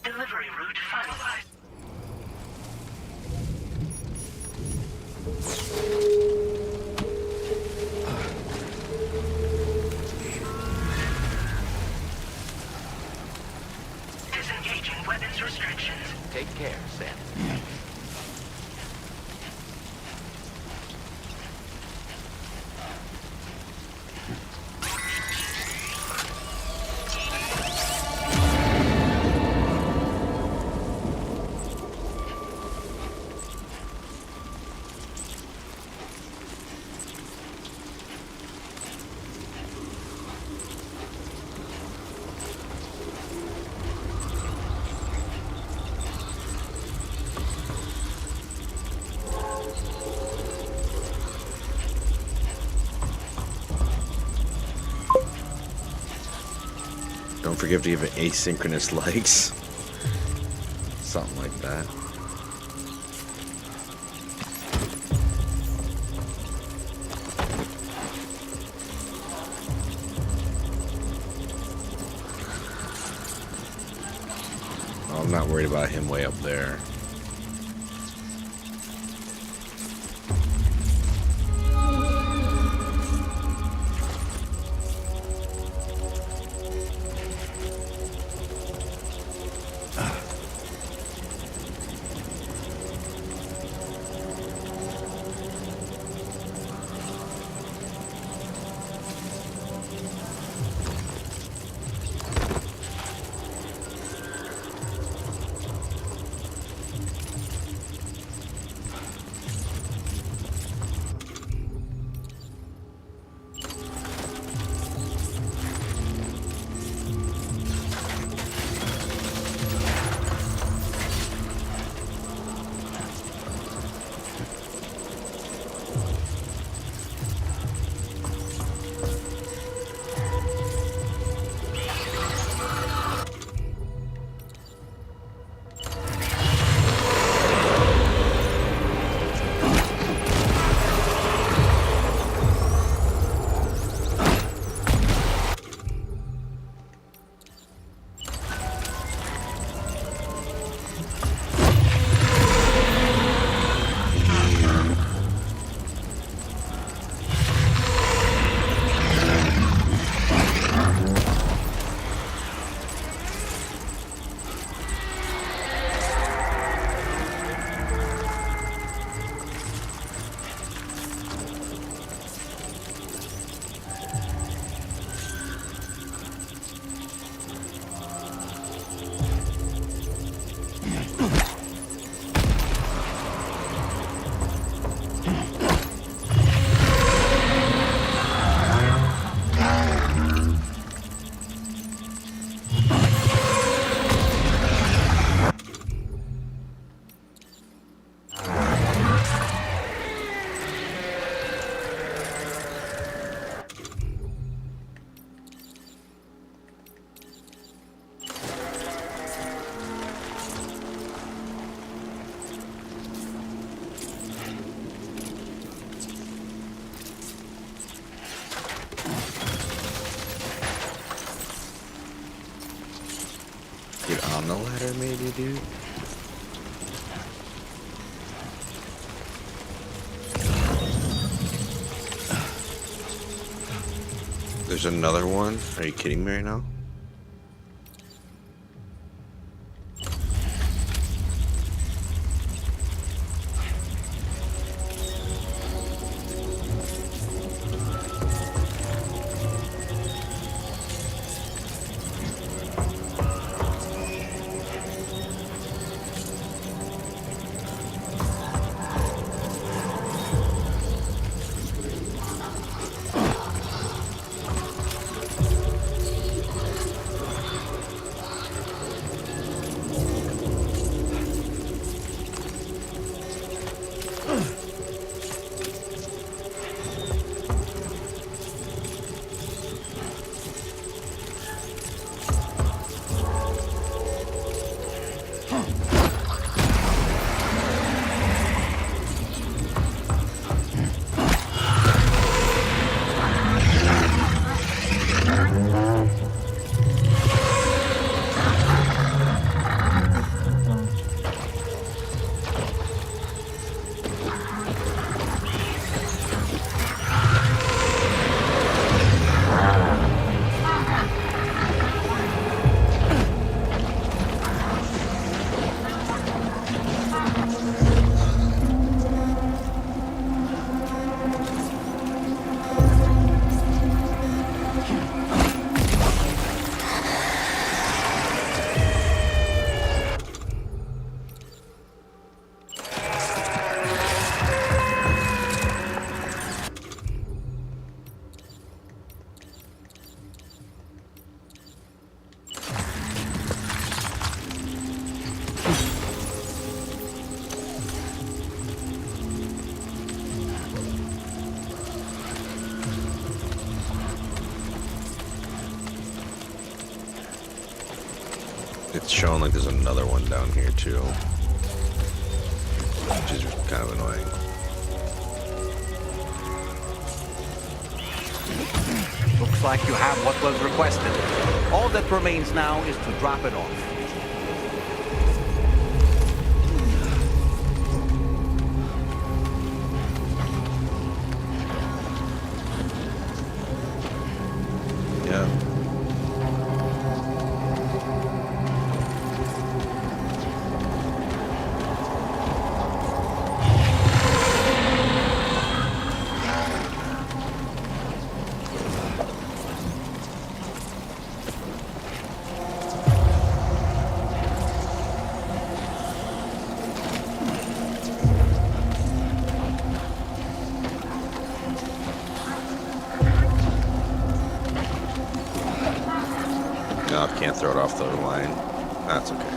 Delivery route finalized. Disengaging weapons restrictions. Take care, Sam. Don't forget to give it asynchronous likes. Something like that. Oh, I'm not worried about him way up there. Get on the ladder, maybe, dude. There's another one? Are you kidding me right now? It's showing like there's another one down here too, which is kind of annoying. Looks like you have what was requested. All that remains now is to drop it off. Yeah. No, I can't throw it off the line. That's okay.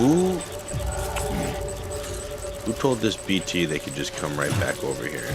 Who told this BT they could just come right back over here?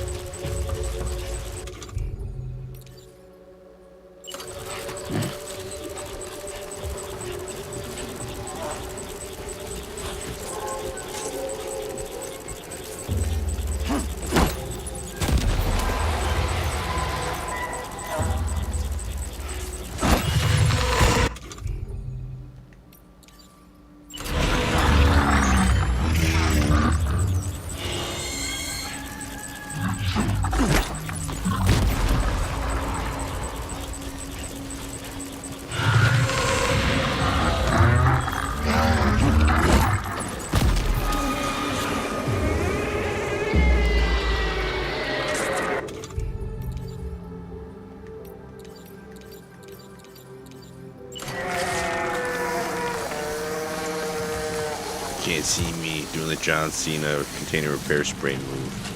Can't see me doing the John Cena container repair spray move.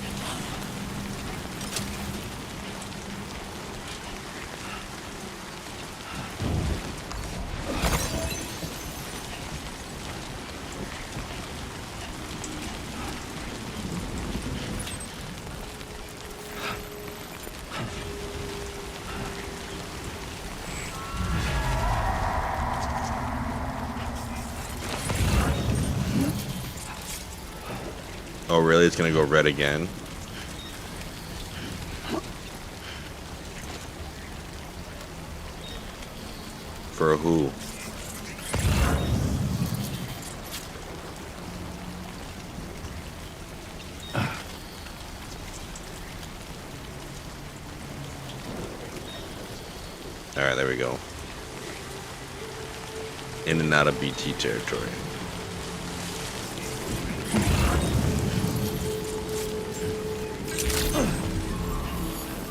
Oh, really? It's gonna go red again? For who? Alright, there we go. In and out of BT territory.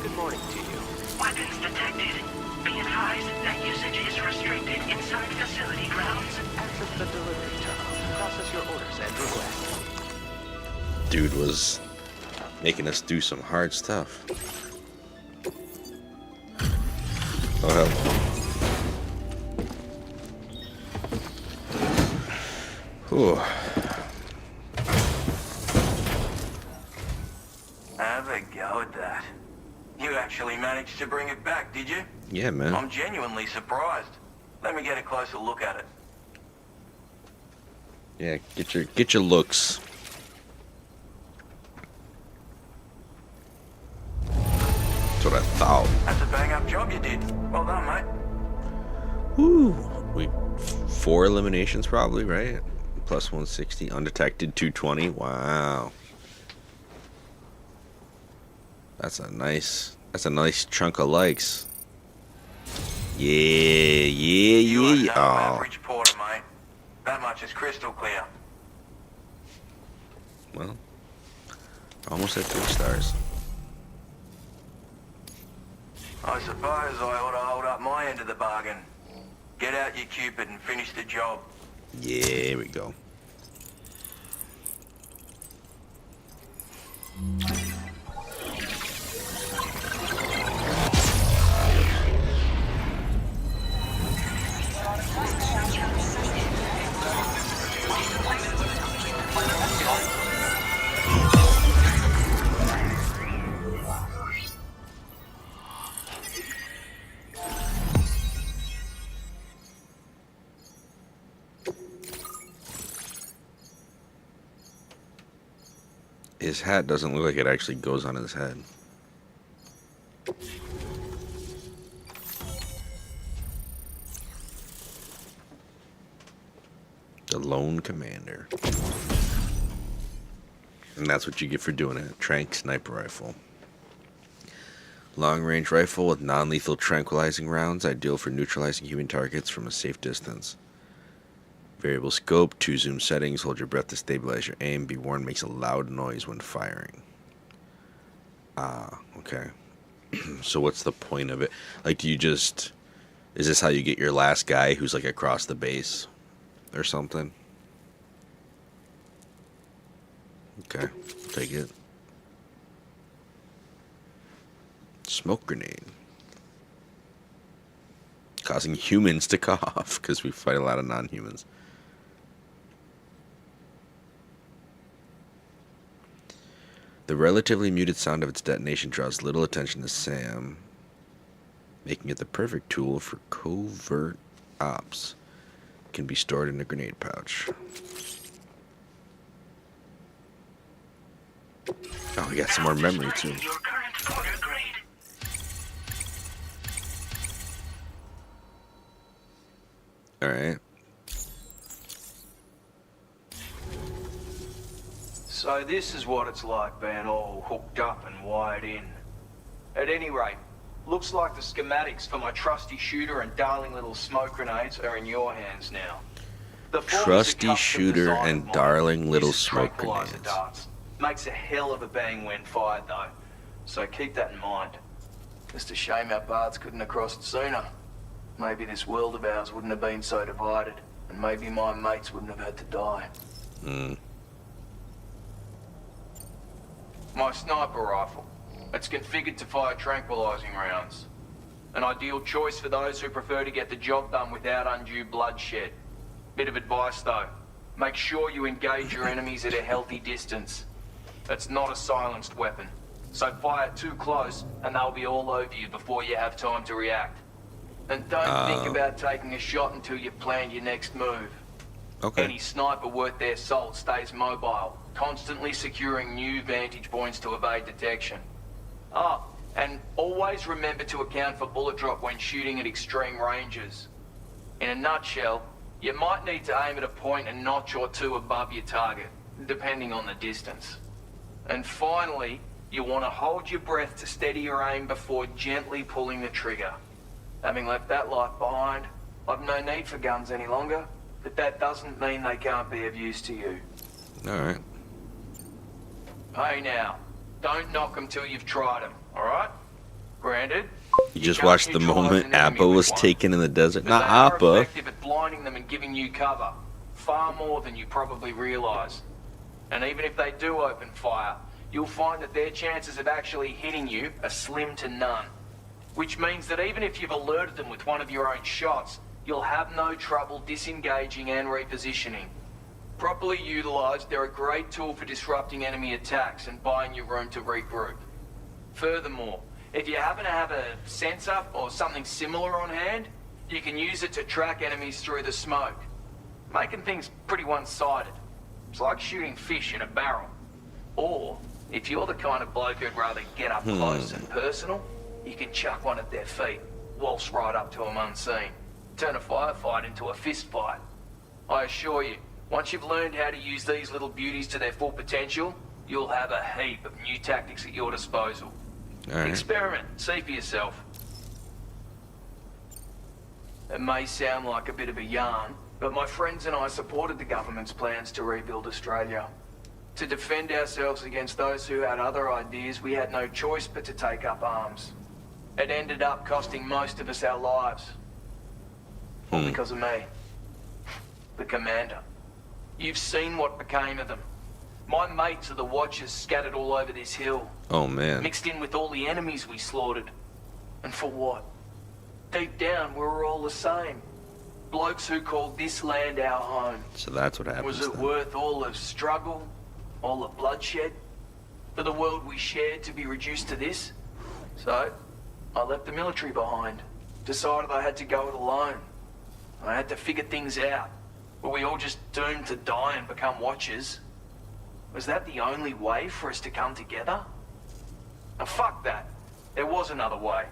Good morning to you. Weapons detected. Be advised that usage is restricted inside facility grounds. Access the delivery terminal. Process your orders and requests. Dude was making us do some hard stuff. Oh, hell. Whew. Have a go at that. You actually managed to bring it back, did you? Yeah, man. I'm genuinely surprised. Let me get a closer look at it. Yeah, get your looks. That's what I thought. That's a bang-up job you did. Well done, mate. Woo. 4 eliminations probably, right? Plus 160, undetected 220. Wow. That's a nice chunk of likes. Yeah. You are no Oh. average porter, mate. That much is crystal clear. Well, almost at 3 stars. I suppose I ought to hold up my end of the bargain. Get out your Cupid and finish the job. Yeah, here we go. His hat doesn't look like it actually goes on his head. The Lone Commander. And that's what you get for doing it. Tranq sniper rifle. Long-range rifle with non-lethal tranquilizing rounds, ideal for neutralizing human targets from a safe distance. Variable scope, 2 zoom settings, hold your breath to stabilize your aim. Be warned, makes a loud noise when firing. Ah, okay. So what's the point of it? Like, do you just... Is this how you get your last guy who's, like, across the base? Or something? Okay, take it. Smoke grenade. Causing humans to cough, because we fight a lot of non-humans. The relatively muted sound of its detonation draws little attention to Sam, making it the perfect tool for covert ops. Can be stored in a grenade pouch. Oh, we got some more memory too. Your current porter grade. Alright. So this is what it's like being all hooked up and wired in. At any rate, looks like the schematics for my trusty shooter and darling little smoke grenades are in your hands now. The form is a Trusty custom shooter design of and mine. darling little Uses smoke tranquilizer grenades. darts. Makes a hell of a bang when fired though, so keep that in mind. Just a shame our paths couldn't have crossed sooner. Maybe this world of ours wouldn't have been so divided, and maybe my mates wouldn't have had to die. My sniper rifle. It's configured to fire tranquilizing rounds. An ideal choice for those who prefer to get the job done without undue bloodshed. Bit of advice though. Make sure you engage your enemies at a healthy distance. It's not a silenced weapon, so fire too close and they'll be all over you before you have time to react. And don't think about taking a shot until you've planned your next move. Okay. Any sniper worth their salt stays mobile, constantly securing new vantage points to evade detection. Ah, and always remember to account for bullet drop when shooting at extreme ranges. In a nutshell, you might need to aim at a point a notch or two above your target, depending on the distance. And finally, you want to hold your breath to steady your aim before gently pulling the trigger. Having left that life behind, I've no need for guns any longer, but that doesn't mean they can't be of use to you. Alright. Hey now, don't knock them till you've tried them, alright? Granted, You just can't watched the neutralize moment an enemy Appa with was one, taken in the desert. but Not they are Appa. effective at blinding them and giving you cover, far more than you probably realize. And even if they do open fire, you'll find that their chances of actually hitting you are slim to none. Which means that even if you've alerted them with one of your own shots, you'll have no trouble disengaging and repositioning. Properly utilized, they're a great tool for disrupting enemy attacks and buying you room to regroup. Furthermore, if you happen to have a sensor or something similar on hand, you can use it to track enemies through the smoke, making things pretty one-sided. It's like shooting fish in a barrel. Or, if you're the kind of bloke who'd rather get up close and personal, you can chuck one at their feet, waltz right up to them unseen, turn a firefight into a fist fight. I assure you, once you've learned how to use these little beauties to their full potential, you'll have a heap of new tactics at your disposal. Alright. Experiment, see for yourself. It may sound like a bit of a yarn, but my friends and I supported the government's plans to rebuild Australia. To defend ourselves against those who had other ideas, we had no choice but to take up arms. It ended up costing most of us our lives. All because of me. The commander. You've seen what became of them. My mates are the Watchers scattered all over this hill. Oh man. Mixed in with all the enemies we slaughtered. And for what? Deep down, we were all the same. Blokes who called this land our home. So that's what happens. Was it then. worth all the struggle? All the bloodshed? For the world we shared to be reduced to this? So, I left the military behind. Decided I had to go it alone. I had to figure things out. Were we all just doomed to die and become Watchers? Was that the only way for us to come together? Now fuck that. There was another way.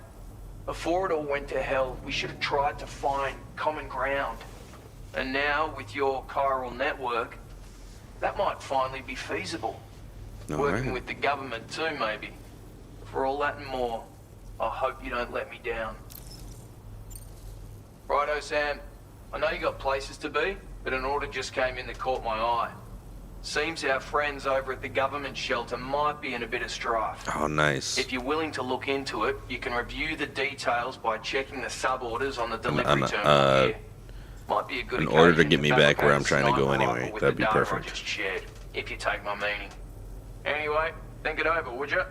Before it all went to hell, we should have tried to find common ground. And now, with your chiral network, that might finally be feasible. Working with the government too, maybe. For all that and more, I hope you don't let me down. Righto, Sam. I know you got places to be, but an order just came in that caught my eye. Seems our friends over at the government shelter might be in a bit of strife. Oh, nice. If you're willing to look into it, you can review the details by checking the sub-orders on the delivery terminal here. Might be a good in order to occasion get me back where I'm fabricate trying to go a sniper anyway. rifle with That'd the be data I perfect. just shared, if you take my meaning. Anyway, think it over, would you?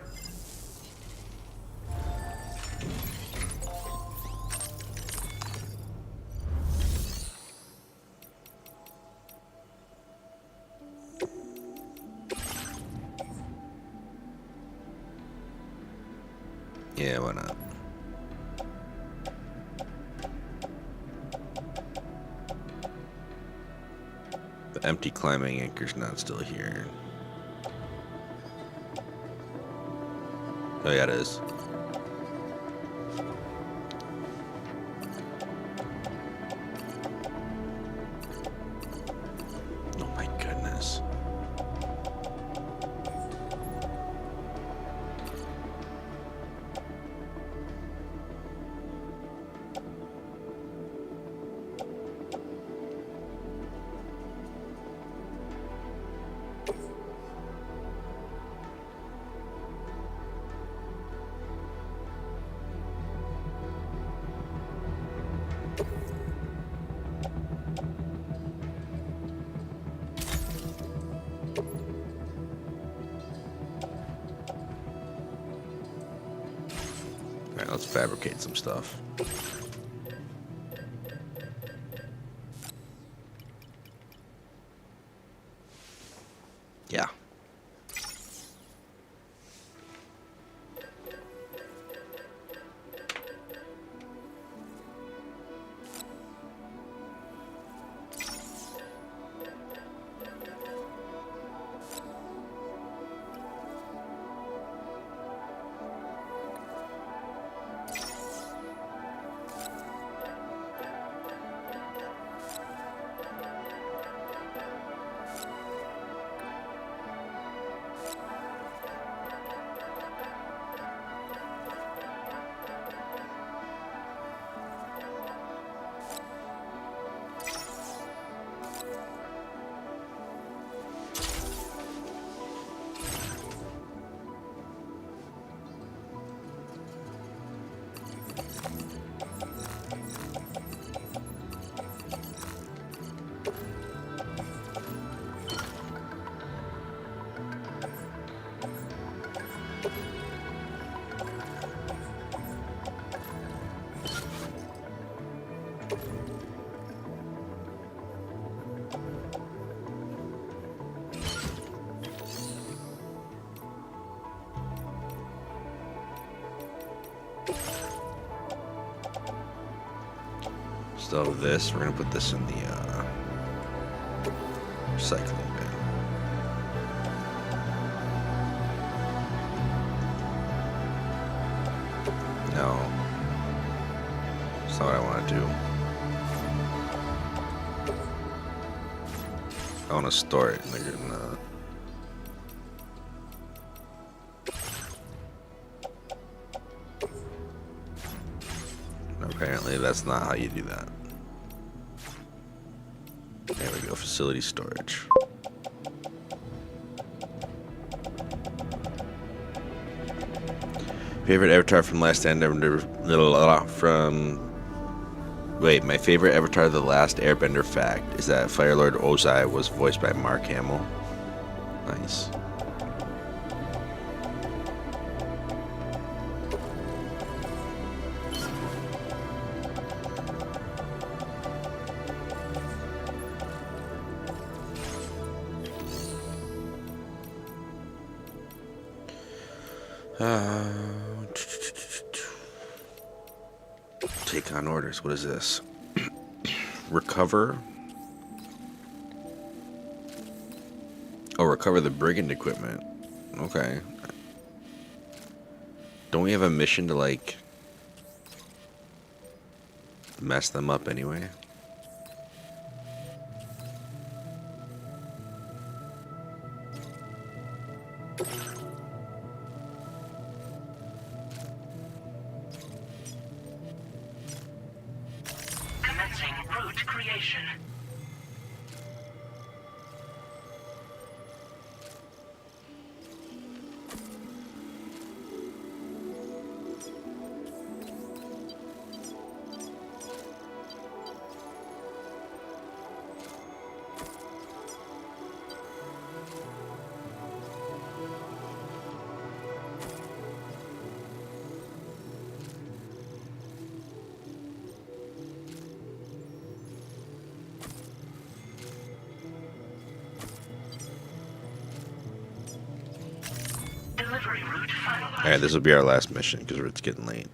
Yeah, why not? The empty climbing anchor's not still here. Oh yeah, it is. Oh my goodness. Alright, let's fabricate some stuff. Yeah. Still have this. We're gonna put this in the recycling bin. No, that's not what I want to do. I want to store it in the Apparently that's not how you do that. There we go, facility storage. Favorite avatar from Last Airbender my favorite avatar of the Last Airbender fact is that Firelord Ozai was voiced by Mark Hamill. Nice. Take on orders. What is this? Recover. Oh, recover the brigand equipment. Okay. Don't we have a mission to, like, mess them up anyway? Commencing route creation. Delivery route finalized. Alright, this will be our last mission because it's getting late.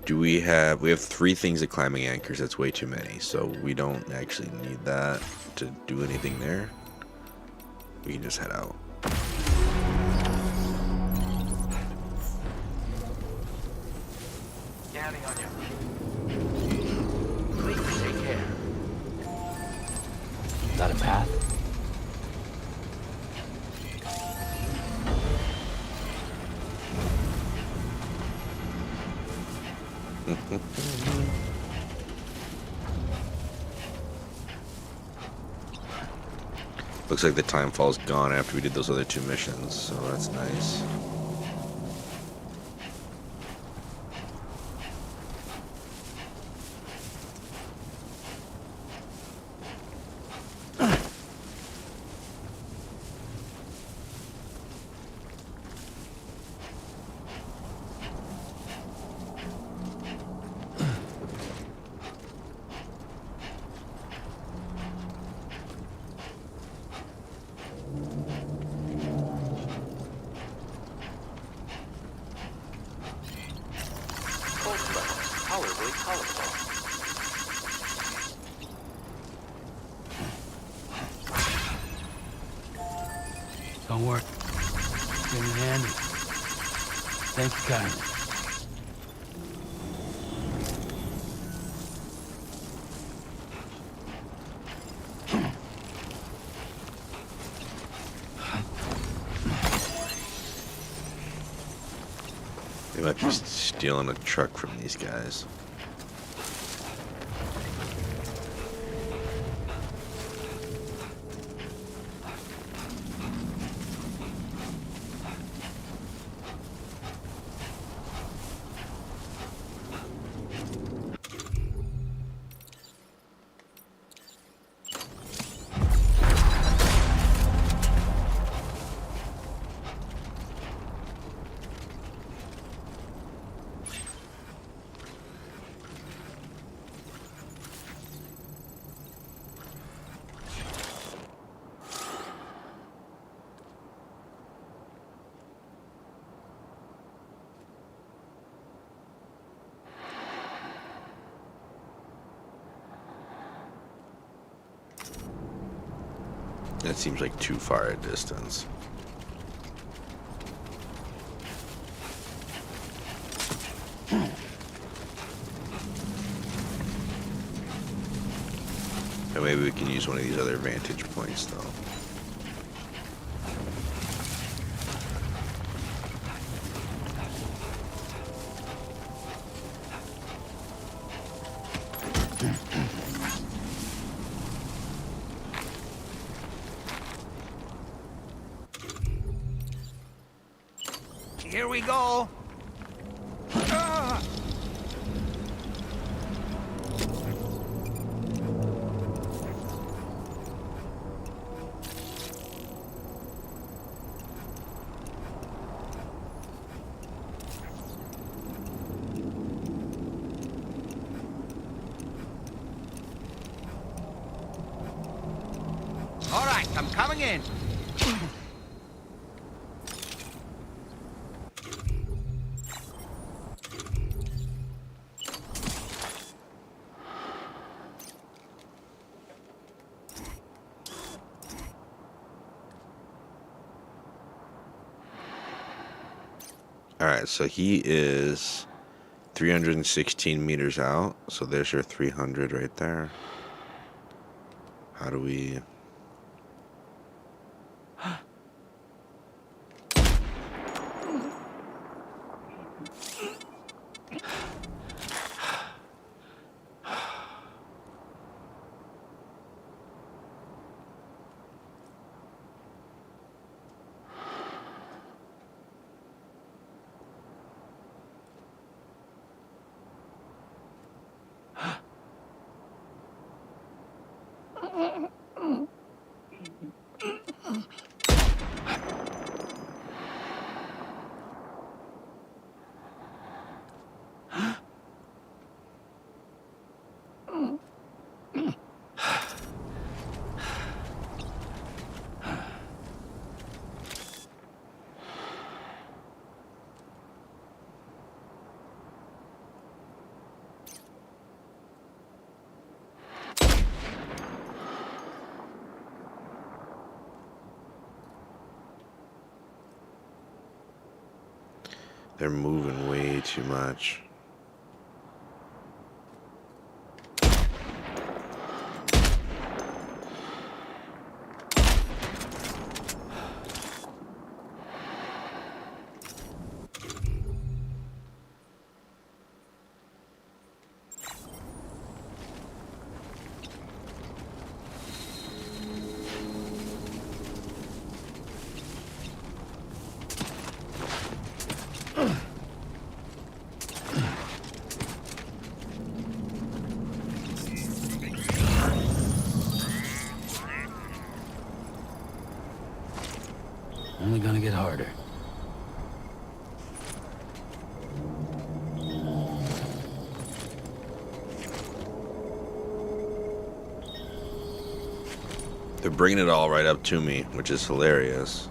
We have 3 things at climbing anchors. That's way too many, so we don't actually need that to do anything there. We can just head out. Counting on you. Please take care. Got a path? Looks like the timefall's gone after we did those other 2 missions, so that's nice. Tolerably colorful. Don't work. Came in handy. Thank you kindly. They might be stealing a truck from these guys. That seems like too far a distance. And maybe we can use one of these other vantage points, though. Here we go. All right, I'm coming in. Alright, so he is 316 meters out. So there's your 300 right there. How do we... They're moving way too much. Only gonna get harder. They're bringing it all right up to me, which is hilarious.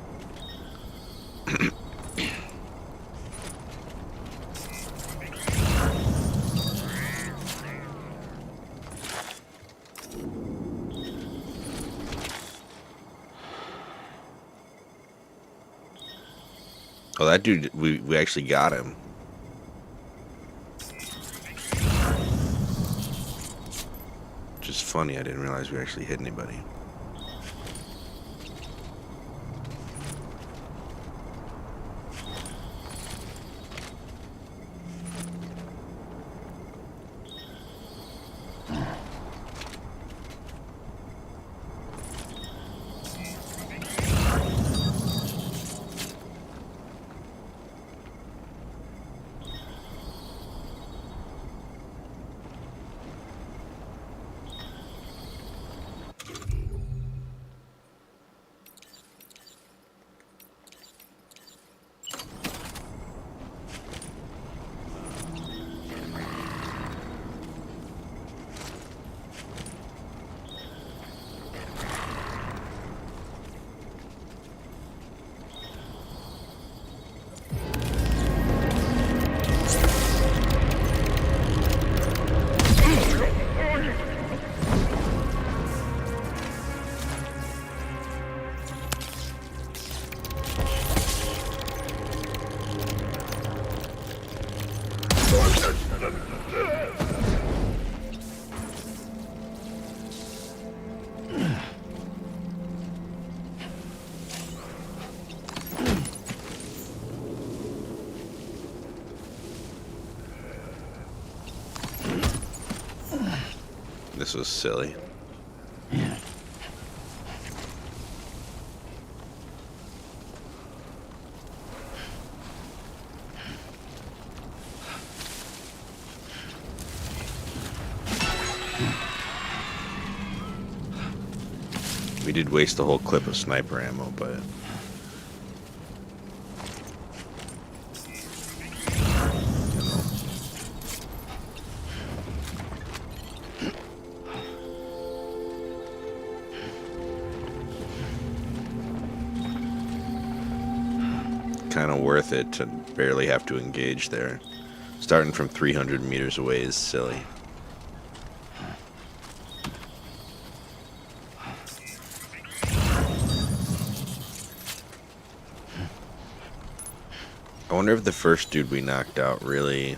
Oh, that dude, we actually got him. Which is funny, I didn't realize we actually hit anybody. This was silly. We did waste a whole clip of sniper ammo, but kind of worth it to barely have to engage there. Starting from 300 meters away is silly. I wonder if the first dude we knocked out really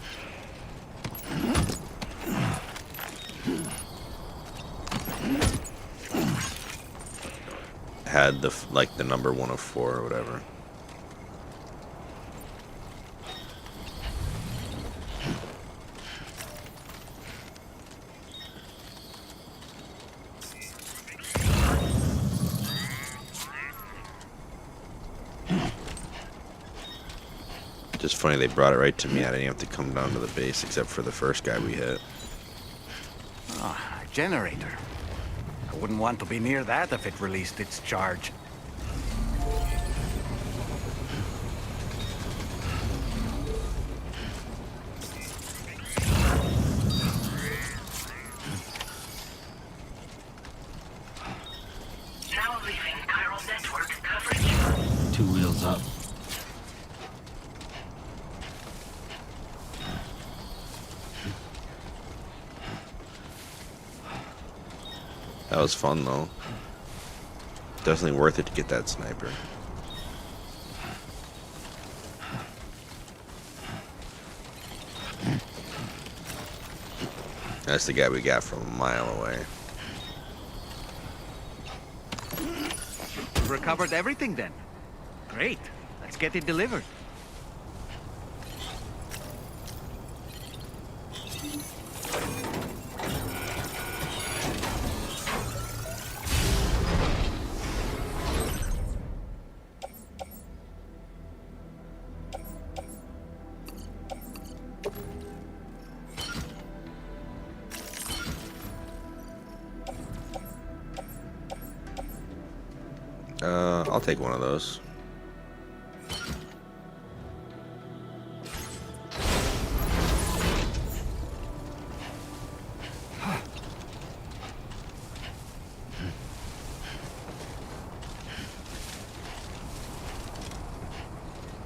had the like the number 104 or whatever. Just funny they brought it right to me. I didn't have to come down to the base except for the first guy we hit. Ah, a generator. I wouldn't want to be near that if it released its charge. Now leaving chiral network coverage. 2 wheels up. That was fun though. Definitely worth it to get that sniper. That's the guy we got from a mile away. Recovered everything then. Great. Let's get it delivered. I'll take one of those.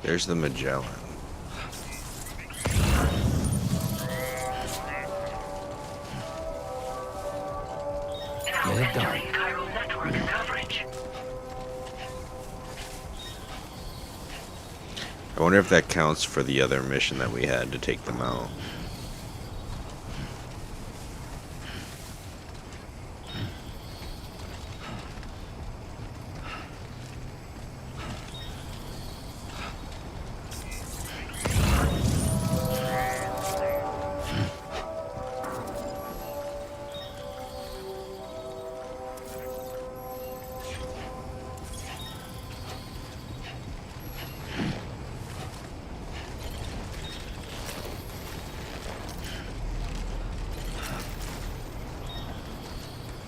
There's the Magellan. Now Get it done. entering chiral network coverage. I wonder if that counts for the other mission that we had to take them out.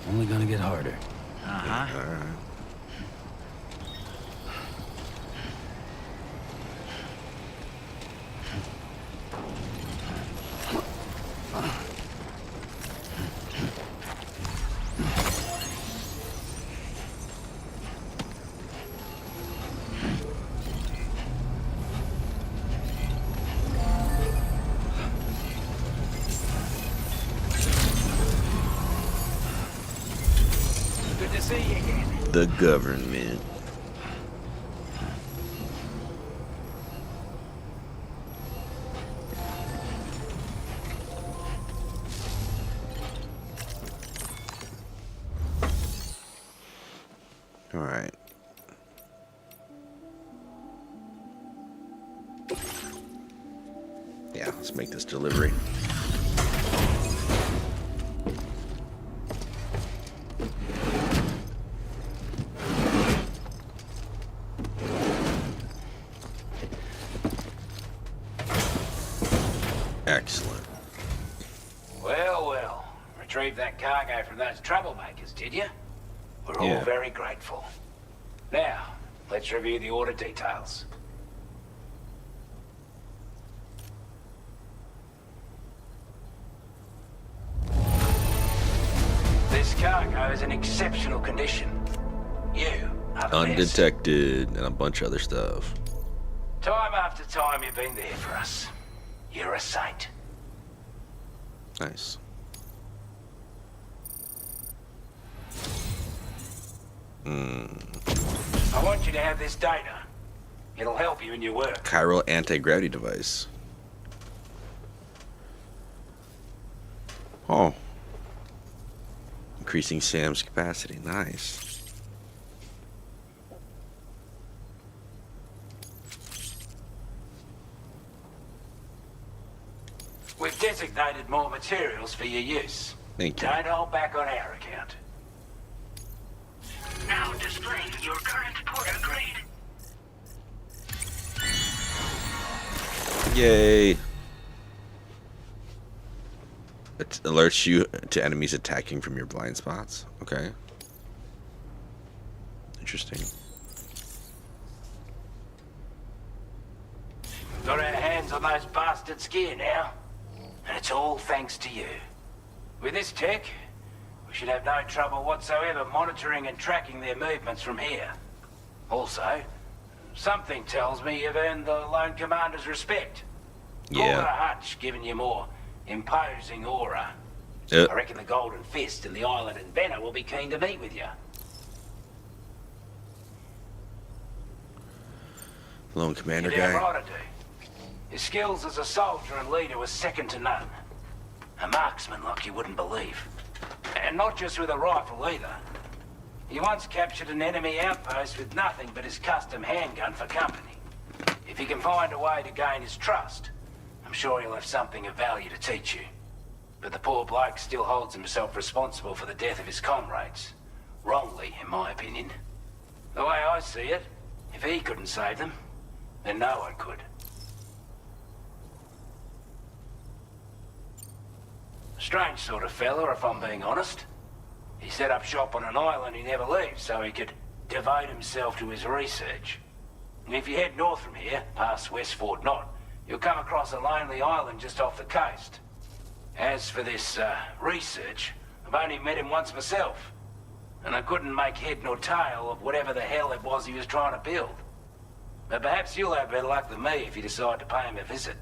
Only gonna get harder. Uh-huh. All right. Good to see you again. The government. All right. Yeah, let's make this delivery. Excellent. Well, well. Retrieved that cargo from those troublemakers, did you? We're all very grateful. Now, let's review the order details. This cargo is in exceptional condition. You are the best. Undetected and a bunch of other stuff. Time after time you've been there for us. You're a saint. Nice. I want you to have this data. It'll help you in your work. Chiral anti-gravity device. Oh. Increasing Sam's capacity. Nice. We've designated more materials for your use. Thank you. Don't hold back on our account. Now displaying your current porter grade. Yay. It alerts you to enemies attacking from your blind spots. Okay. Interesting. Got our hands on those bastards' gear now. And it's all thanks to you. With this tech, we should have no trouble whatsoever monitoring and tracking their movements from here. Also, something tells me you've earned the Lone Commander's respect. Call it a hunch, giving you more imposing aura. I reckon the Golden Fist and the Island Inventor will be keen to meet with you. Lone Commander You're damn guy. right I do. His skills as a soldier and leader were second to none. A marksman like you wouldn't believe. And not just with a rifle either. He once captured an enemy outpost with nothing but his custom handgun for company. If he can find a way to gain his trust, I'm sure he'll have something of value to teach you. But the poor bloke still holds himself responsible for the death of his comrades. Wrongly, in my opinion. The way I see it, if he couldn't save them, then no one could. Strange sort of fella, if I'm being honest. He set up shop on an island he never leaves so he could devote himself to his research. And if you head north from here, past West Fort Knot, you'll come across a lonely island just off the coast. As for this, research, I've only met him once myself. And I couldn't make head nor tail of whatever the hell it was he was trying to build. But perhaps you'll have better luck than me if you decide to pay him a visit.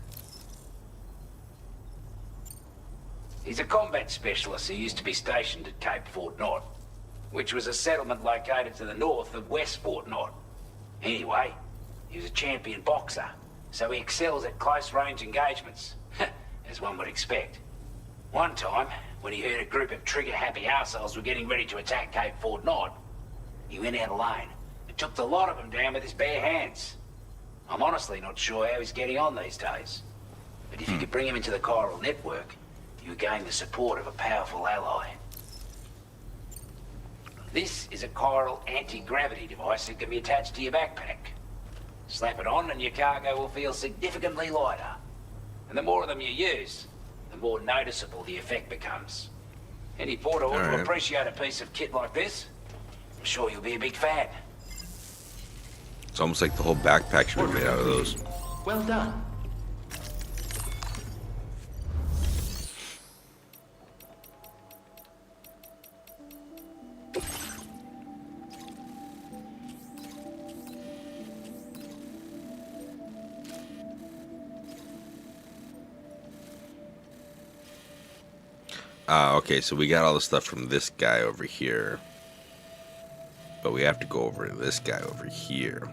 He's a combat specialist who used to be stationed at Cape Fort Knot, which was a settlement located to the north of West Fort Knot. Anyway, he was a champion boxer, so he excels at close-range engagements, as one would expect. One time, when he heard a group of trigger-happy arseholes were getting ready to attack Cape Fort Knot, he went out alone and took the lot of them down with his bare hands. I'm honestly not sure how he's getting on these days. But if you could bring him into the chiral network, you gain the support of a powerful ally. This is a chiral anti-gravity device that can be attached to your backpack. Slap it on and your cargo will feel significantly lighter. And the more of them you use, the more noticeable the effect becomes. Any porter ought to appreciate a piece of kit like this. I'm sure you'll be a big fan. It's almost like the whole backpack should be made out of those. Well done. Okay, so we got all the stuff from this guy over here. But we have to go over to this guy over here.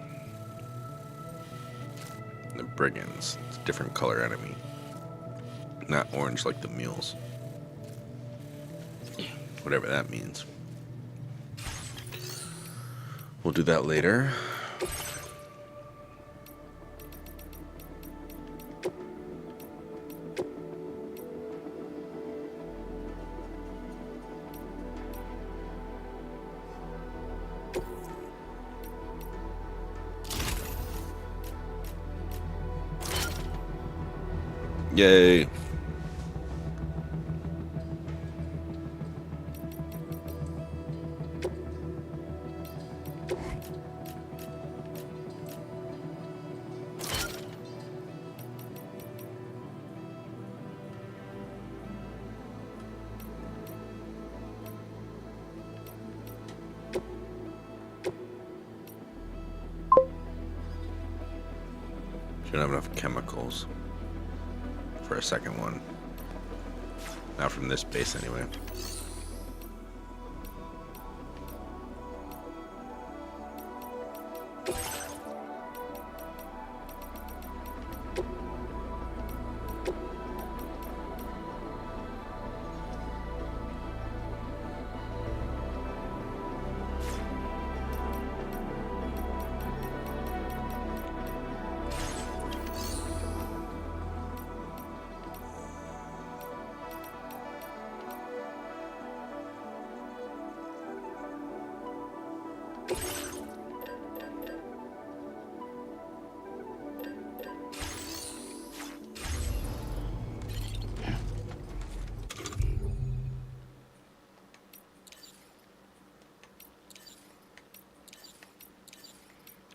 The brigands. It's a different color enemy. Not orange like the mules. Whatever that means. We'll do that later. Yay. Shouldn't have enough chemicals for a second one. Not from this base anyway.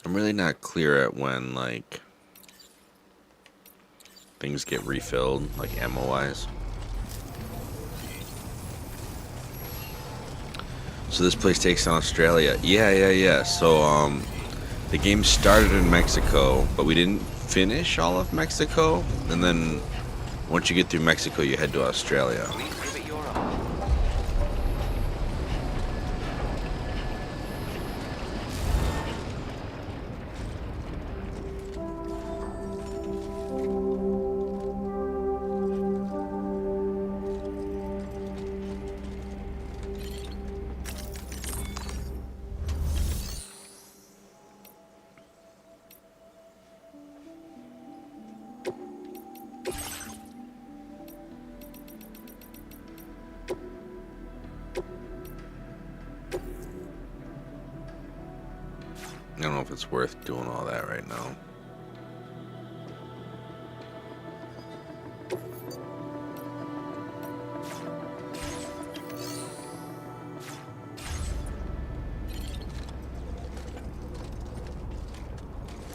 I'm really not clear at when, like, things get refilled, like ammo-wise. So this place takes on Australia. Yeah. So, the game started in Mexico, but we didn't finish all of Mexico. And then, once you get through Mexico, you head to Australia. Please give it your all. I don't know if it's worth doing all that right now.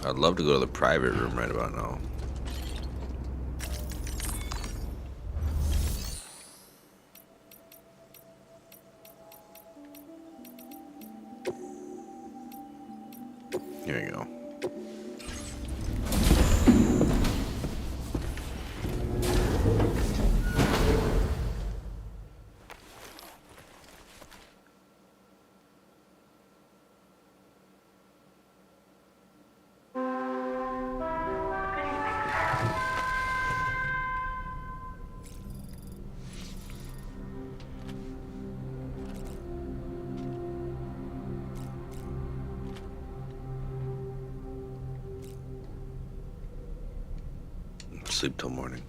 I'd love to go to the private room right about now. Here you go. Sleep till morning.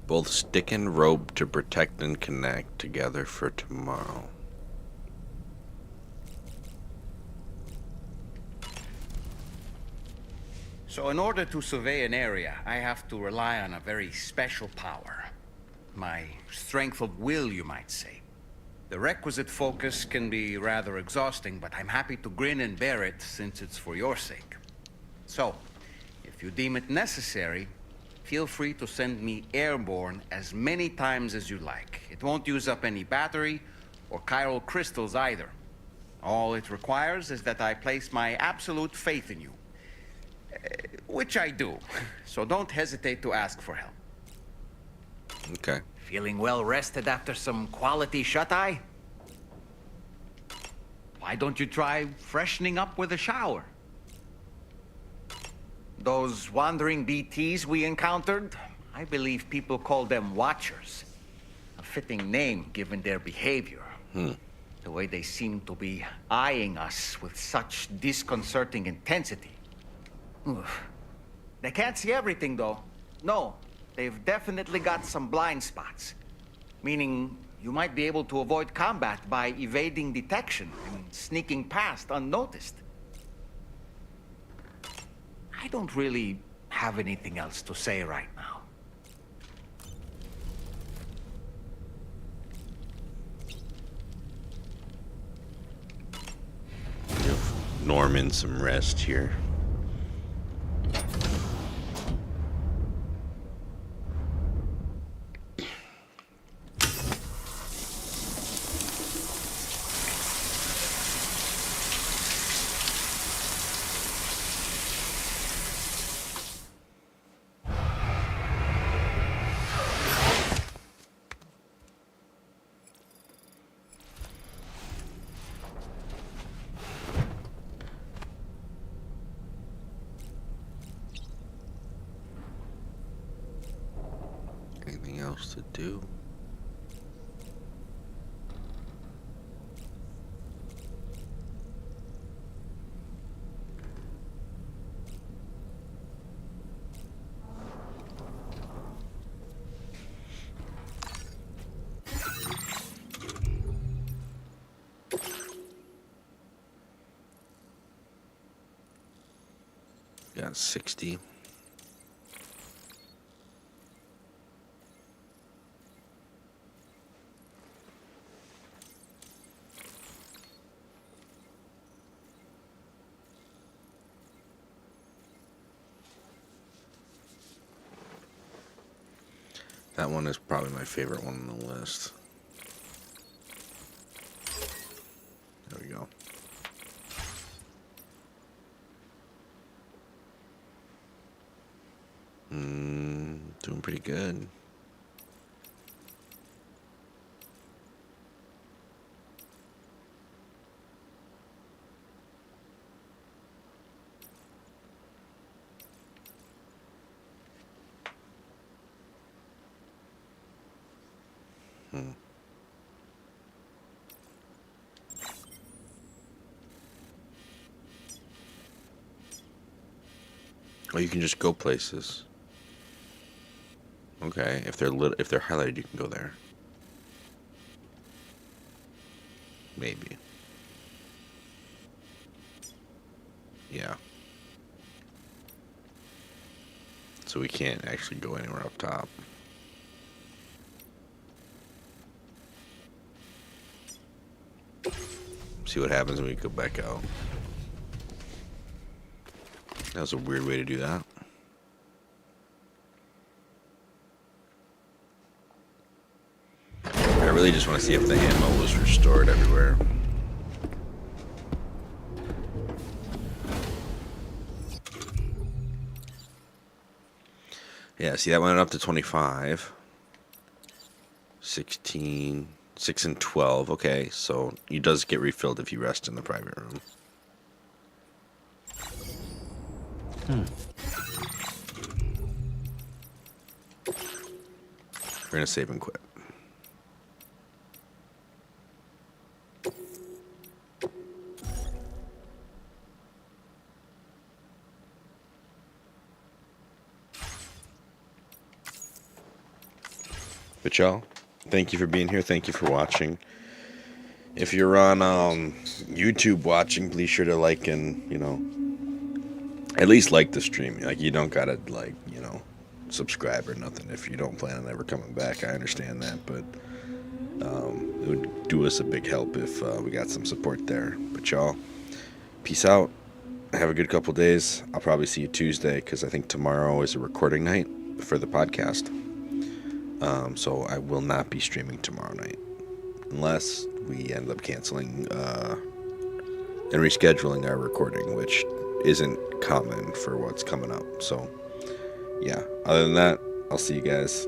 Both stick and rope to protect and connect together for tomorrow. So in order to survey an area, I have to rely on a very special power. My strength of will, you might say. The requisite focus can be rather exhausting, but I'm happy to grin and bear it since it's for your sake. So, if you deem it necessary, feel free to send me airborne as many times as you like. It won't use up any battery or chiral crystals either. All it requires is that I place my absolute faith in you. Which I do, so don't hesitate to ask for help. Okay. Feeling well rested after some quality shut-eye? Why don't you try freshening up with a shower? Those wandering BTs we encountered, I believe people call them Watchers. A fitting name given their behavior. The way they seem to be eyeing us with such disconcerting intensity. Oof. They can't see everything, though. No, they've definitely got some blind spots. Meaning, you might be able to avoid combat by evading detection and sneaking past unnoticed. I don't really have anything else to say right now. Give Norman some rest here. Anything else to do? Got 60. That one is probably my favorite one on the list. There we go. Doing pretty good. Or you can just go places. Okay, if they're highlighted, you can go there. Maybe. Yeah. So we can't actually go anywhere up top. See what happens when we go back out. That was a weird way to do that. I really just want to see if the ammo was restored everywhere. Yeah, see that went up to 25. 16, 6 and 12. Okay, so it does get refilled if you rest in the private room. We're gonna save and quit. But y'all, thank you for being here. Thank you for watching. If you're on YouTube watching, please sure to like and, at least like the stream. Like, you don't gotta, subscribe or nothing if you don't plan on ever coming back. I understand that, but it would do us a big help if we got some support there. But y'all, peace out. Have a good couple days. I'll probably see you Tuesday because I think tomorrow is a recording night for the podcast. So I will not be streaming tomorrow night unless we end up canceling and rescheduling our recording, which isn't common for what's coming up. So yeah, other than that, I'll see you guys.